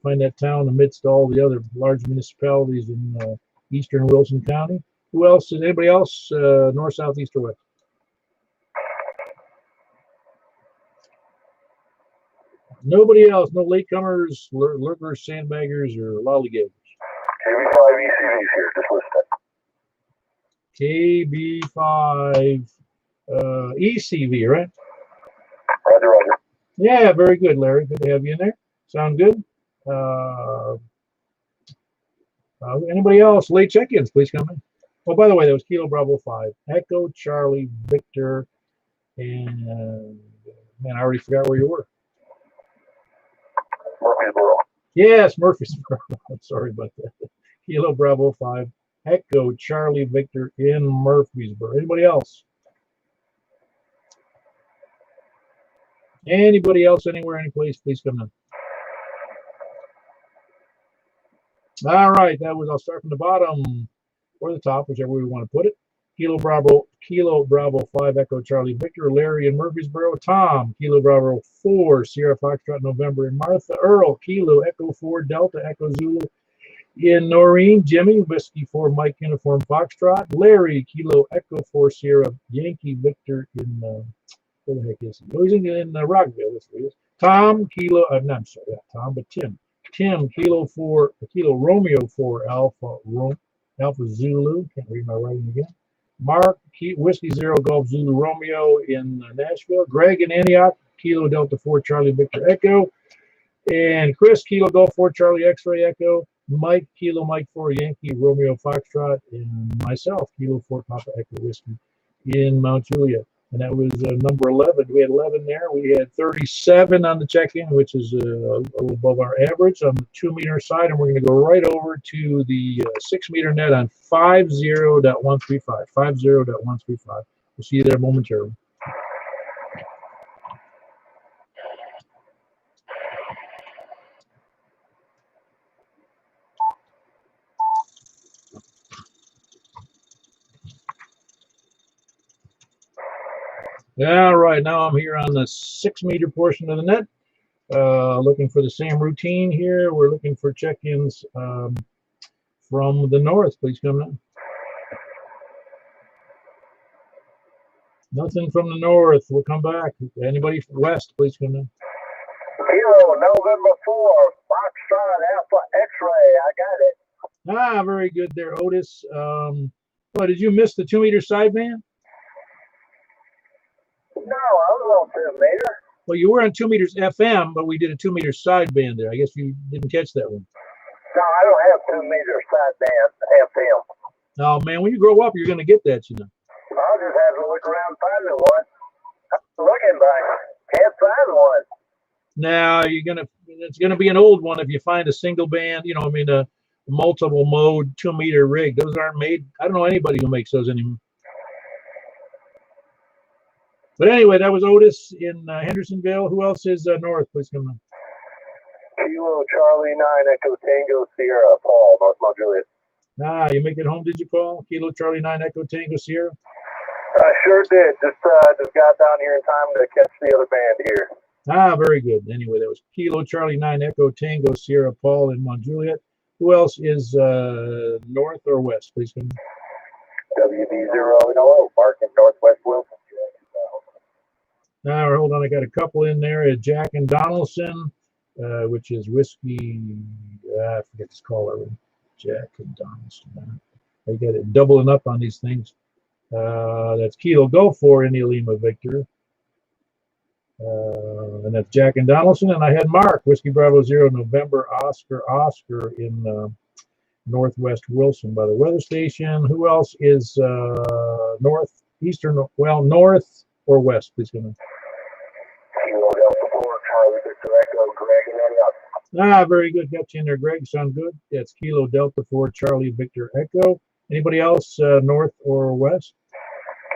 find that town amidst all the other large municipalities in eastern Wilson County. Who else? Is anybody else north, south, east, or west? Nobody else. No latecomers, lurkers, sandbaggers, or lollygaggers. KB5 ECVs here. Just listen. KB5 ECV, right? Roger, roger. Yeah, very good, Larry. Good to have you in there. Sound good? Anybody else? Late check-ins, please come in. Oh, by the way, that was Kilo Bravo 5, Echo Charlie Victor, and man, I already forgot where you were. Murfreesboro. Yes, Murfreesboro. I'm sorry about that. Kilo Bravo 5, Echo Charlie Victor in Murfreesboro. Anybody else? Anybody else anywhere, any place, please come in. All right, I'll start from the bottom or the top, whichever way we want to put it. Kilo Bravo 5, Echo Charlie Victor, Larry in Murfreesboro, Tom, Kilo Bravo 4, Sierra Foxtrot November in Martha, Earl, Kilo Echo 4, Delta Echo Zulu in Noreen, Jimmy, Whiskey 4, Mike Uniform Foxtrot, Larry, Kilo Echo 4, Sierra Yankee Victor in, where the heck is he? Oh, he's in Rockville, that's where he is. Tom, Kilo, no, I'm sorry, not Tom, but Tim, Kilo Romeo 4, Alpha Zulu, can't read my writing again. Mark, Whiskey 0 Golf Zulu Romeo in Nashville. Greg in Antioch, Kilo Delta 4 Charlie Victor Echo. And Chris, Kilo Golf 4 Charlie X-Ray Echo. Mike, Kilo Mike 4 Yankee Romeo Foxtrot. And myself, Kilo 4 Papa Echo Whiskey in Mount Juliet. And that was number 11. We had 11 there. We had 37 on the check-in, which is a little above our average on the 2-meter side. And we're going to go right over to the 6-meter net on 50.135. 50.135. We'll see you there momentarily. All right, now I'm here on the 6-meter portion of the net. Looking for the same routine here. We're looking for check-ins from the north. Please come in. Nothing from the north. We'll come back. Anybody from west, please come in. Kilo November 4, Foxtrot Alpha X-Ray. I got it. Ah, very good there, Otis. Oh, did you miss the 2-meter sideband? No, I was on 2 meter. Well, you were on 2 meters FM, but we did a 2-meter sideband there. I guess you didn't catch that one. No, I don't have 2 meter sideband FM. Oh, man, when you grow up, you're going to get that, you know. I'll just have to look around finding one. I'm looking, but I can't find one. Now it's gonna be an old one if you find a single band, a multiple mode 2-meter rig. Those aren't made. I don't know anybody who makes those anymore. But anyway, that was Otis in Hendersonville. Who else is north? Please come on. Kilo Charlie 9 Echo Tango Sierra, Paul, North Mount Juliet. Ah, you make it home, did you, Paul? Kilo Charlie 9 Echo Tango Sierra. I sure did. Just got down here in time to catch the other band here. Ah, very good. Anyway, that was Kilo Charlie 9 Echo Tango Sierra, Paul in Mount Juliet. Who else is north or west? Please come on. WB0 Mark in Northwest Wilson. Now, hold on, I got a couple in there. Jack and Donaldson, which is whiskey. I forget this caller. Jack and Donaldson. I get it doubling up on these things. That's Kilo Go for India Lima Victor. And that's Jack and Donaldson. And I had Mark, Whiskey Bravo 0 November Oscar in Northwest Wilson by the weather station. Who else is northeastern? Well, north or west, please come in. Kilo Delta 4, Charlie Victor Echo, Greg and Antioch. Ah, very good. Got you in there, Greg. Sound good. That's Kilo Delta 4, Charlie Victor Echo. Anybody else north or west?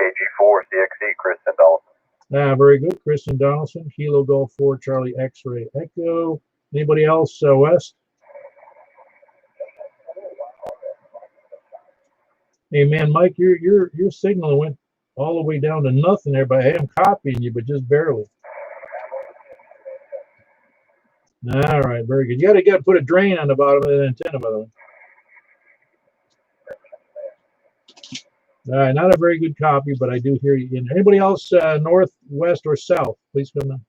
KG4, CXE, Kristen Donaldson. Ah, very good. Kristen Donaldson, Kilo Golf 4, Charlie X-Ray Echo. Anybody else west? Hey, man, Mike, your signal went all the way down to nothing there, but I am copying you, but just barely. All right, very good. You got to put a drain on the bottom of the antenna, by the way. All right, not a very good copy, but I do hear you in there. Anybody else north, west, or south? Please come in.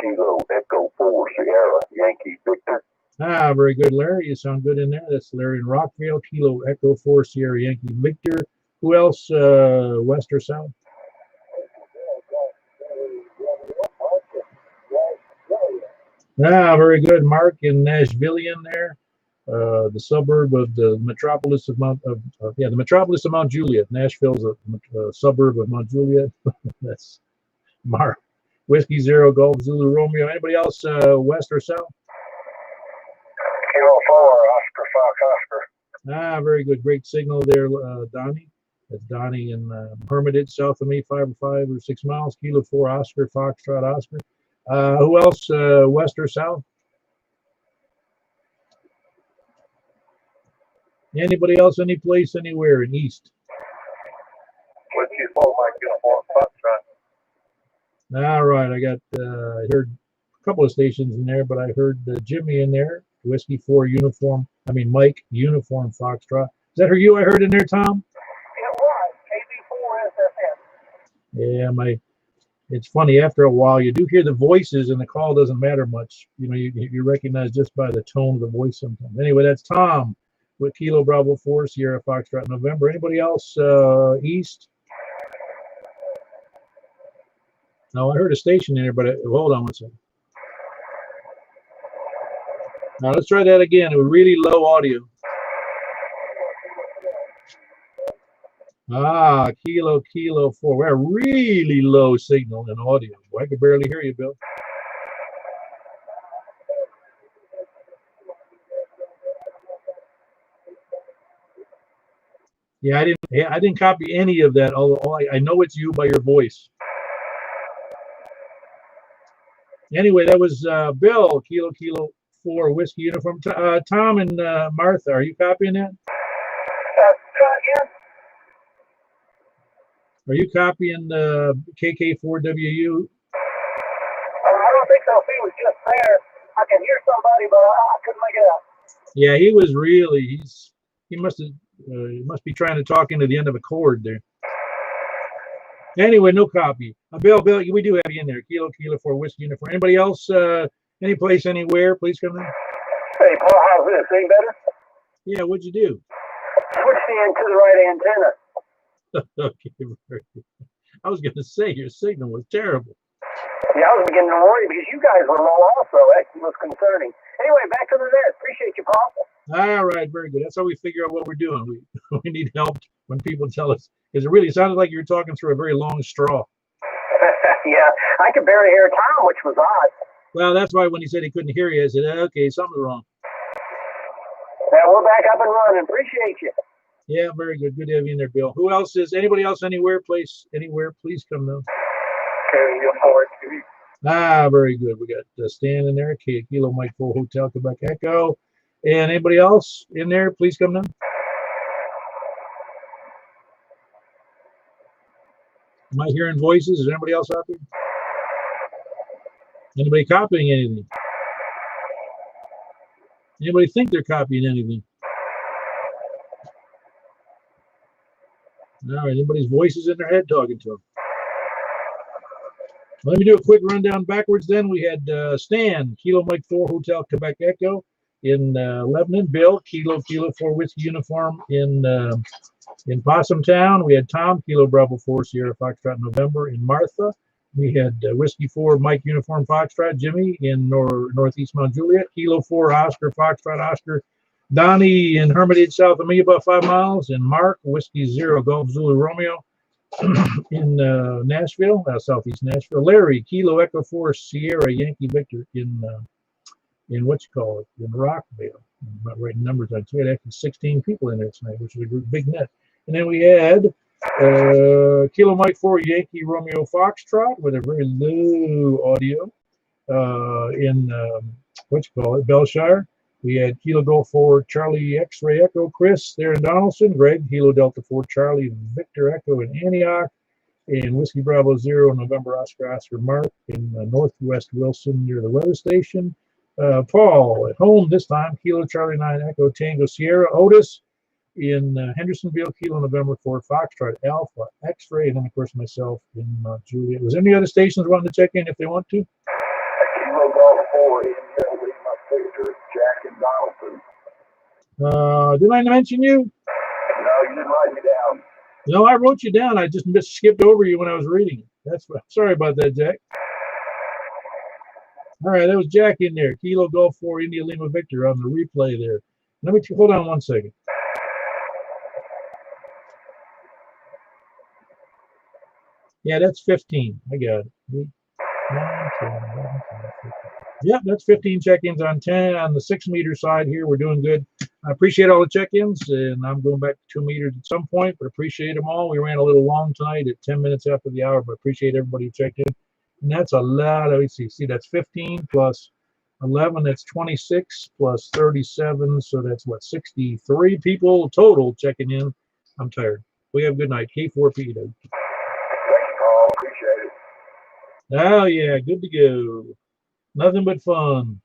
Kilo Echo 4, Sierra Yankee Victor. Ah, very good, Larry. You sound good in there. That's Larry in Rockville. Kilo Echo 4, Sierra Yankee Victor. Who else, west or south? Ah, very good. Mark in Nashville in there. the suburb of the metropolis of the metropolis of Mount Juliet. Nashville's a suburb of Mount Juliet. That's Mark. Whiskey Zero Golf Zulu Romeo. Anybody else west or south? Kilo 4, Oscar Fox Oscar. Ah, very good. Great signal there, Donnie. That's Donnie in Hermitage, south of me, 5 or 6 miles. Kilo 4, Oscar, Foxtrot, Oscar. Who else, west or south? Anybody else, any place, anywhere in east? Whiskey 4, Mike Uniform Foxtrot. All right, I got, I heard a couple of stations in there, but I heard Jimmy in there. Whiskey 4 uniform, Mike Uniform Foxtrot. Is that you I heard in there, Tom? It was KB4 SFM. Yeah, it's funny, after a while you do hear the voices and the call doesn't matter much. You recognize just by the tone of the voice sometimes. Anyway, that's Tom with Kilo Bravo 4 Sierra Foxtrot November. Anybody else east? No, I heard a station in there, but hold on one second. Now let's try that again. It was really low audio. Ah, Kilo 4. We're really low signal in audio. Boy, I could barely hear you, Bill. Yeah, I didn't copy any of that. Although I know it's you by your voice. Anyway, that was Bill, Kilo 4 Whiskey Uniform. Tom and Martha, are you copying that? Again? Are you copying KK4WU? I don't think so. If he was just there, I can hear somebody, but I couldn't make it out. Yeah, he was really. He must be trying to talk into the end of a cord there. Anyway, no copy. Bill, we do have you in there. Kilo 4 Whiskey Uniform. Anybody else? Any place, anywhere? Please come in. Hey, Paul, how's this? Any better? Yeah, what'd you do? Switch the end to the right antenna. Okay, very good. I was going to say your signal was terrible. Yeah, I was beginning to worry because you guys were low also. That was concerning. Anyway, back to the net. Appreciate you, Paul. All right, very good. That's how we figure out what we're doing. We need help when people tell us, because it really sounded like you were talking through a very long straw. Yeah, I could barely hear Tom, which was odd. Well, that's why when he said he couldn't hear you, I said, okay, something's wrong. Yeah, we're back up and running. Appreciate you. Yeah, very good. Good to have you in there, Bill. Who else is? Anybody else anywhere? Please come down. Ah, very good. We got Stan in there. Kilo Mike 4 Hotel Quebec Echo. And anybody else in there? Please come down. Am I hearing voices? Is anybody else out there? Anybody copying anything? Anybody think they're copying anything? All right, anybody's voices in their head talking to them. Let me do a quick rundown backwards then. We had Stan, Kilo Mike 4 Hotel Quebec Echo in Lebanon. Bill, Kilo 4 Whiskey Uniform in Possum Town. We had Tom, Kilo Bravo 4 Sierra Foxtrot November in Martha. We had Whiskey 4 Mike Uniform Foxtrot Jimmy in Northeast Mount Juliet. Kilo 4 Oscar Foxtrot Oscar Donnie in Hermitage, south of me, about 5 miles. And Mark, Whiskey 0 Golf Zulu Romeo in Nashville, southeast Nashville. Larry, Kilo Echo 4 Sierra Yankee Victor in Rockville. I'm not writing numbers. I'd say actually 16 people in there tonight, which is a big net. And then we had Kilo Mike 4 Yankee Romeo Foxtrot with a very low audio in Bellshire. We had Kilo Golf 4 Charlie X-Ray Echo Chris there in Donaldson. Greg, Kilo Delta 4 Charlie Victor Echo in Antioch. And Whiskey Bravo 0 November Oscar Mark in Northwest Wilson near the weather station. Paul at home this time, Kilo Charlie 9 Echo Tango Sierra. Otis in Hendersonville, Kilo November 4 Foxtrot Alpha X-Ray. And then, of course, myself in Juliet. Was there any other stations wanting to check in if they want to? Kilo Golf 4 in Victor, Jack and Donaldson. Did I mention you? No, you didn't write me down. No, I wrote you down. I just skipped over you when I was reading it. Sorry about that, Jack. All right, that was Jack in there. Kilo Golf 4 India Lima Victor on the replay there. Let me hold on 1 second. Yeah, that's 15. I got it. 8, 9, 10, 11, 12, 13. Yeah, that's 15 check-ins on 10 on the 6 meter side here. We're doing good. I appreciate all the check-ins, and I'm going back to 2 meters at some point, but appreciate them all. We ran a little long tonight at 10 minutes after the hour, but appreciate everybody who checked in. And that's a lot of, let's see, that's 15 plus 11, that's 26 plus 37, so that's what, 63 people total checking in. I'm tired. We have a good night. K4P, Doug. Thanks, Carl. Appreciate it. Oh, yeah, good to go. Nothing but fun.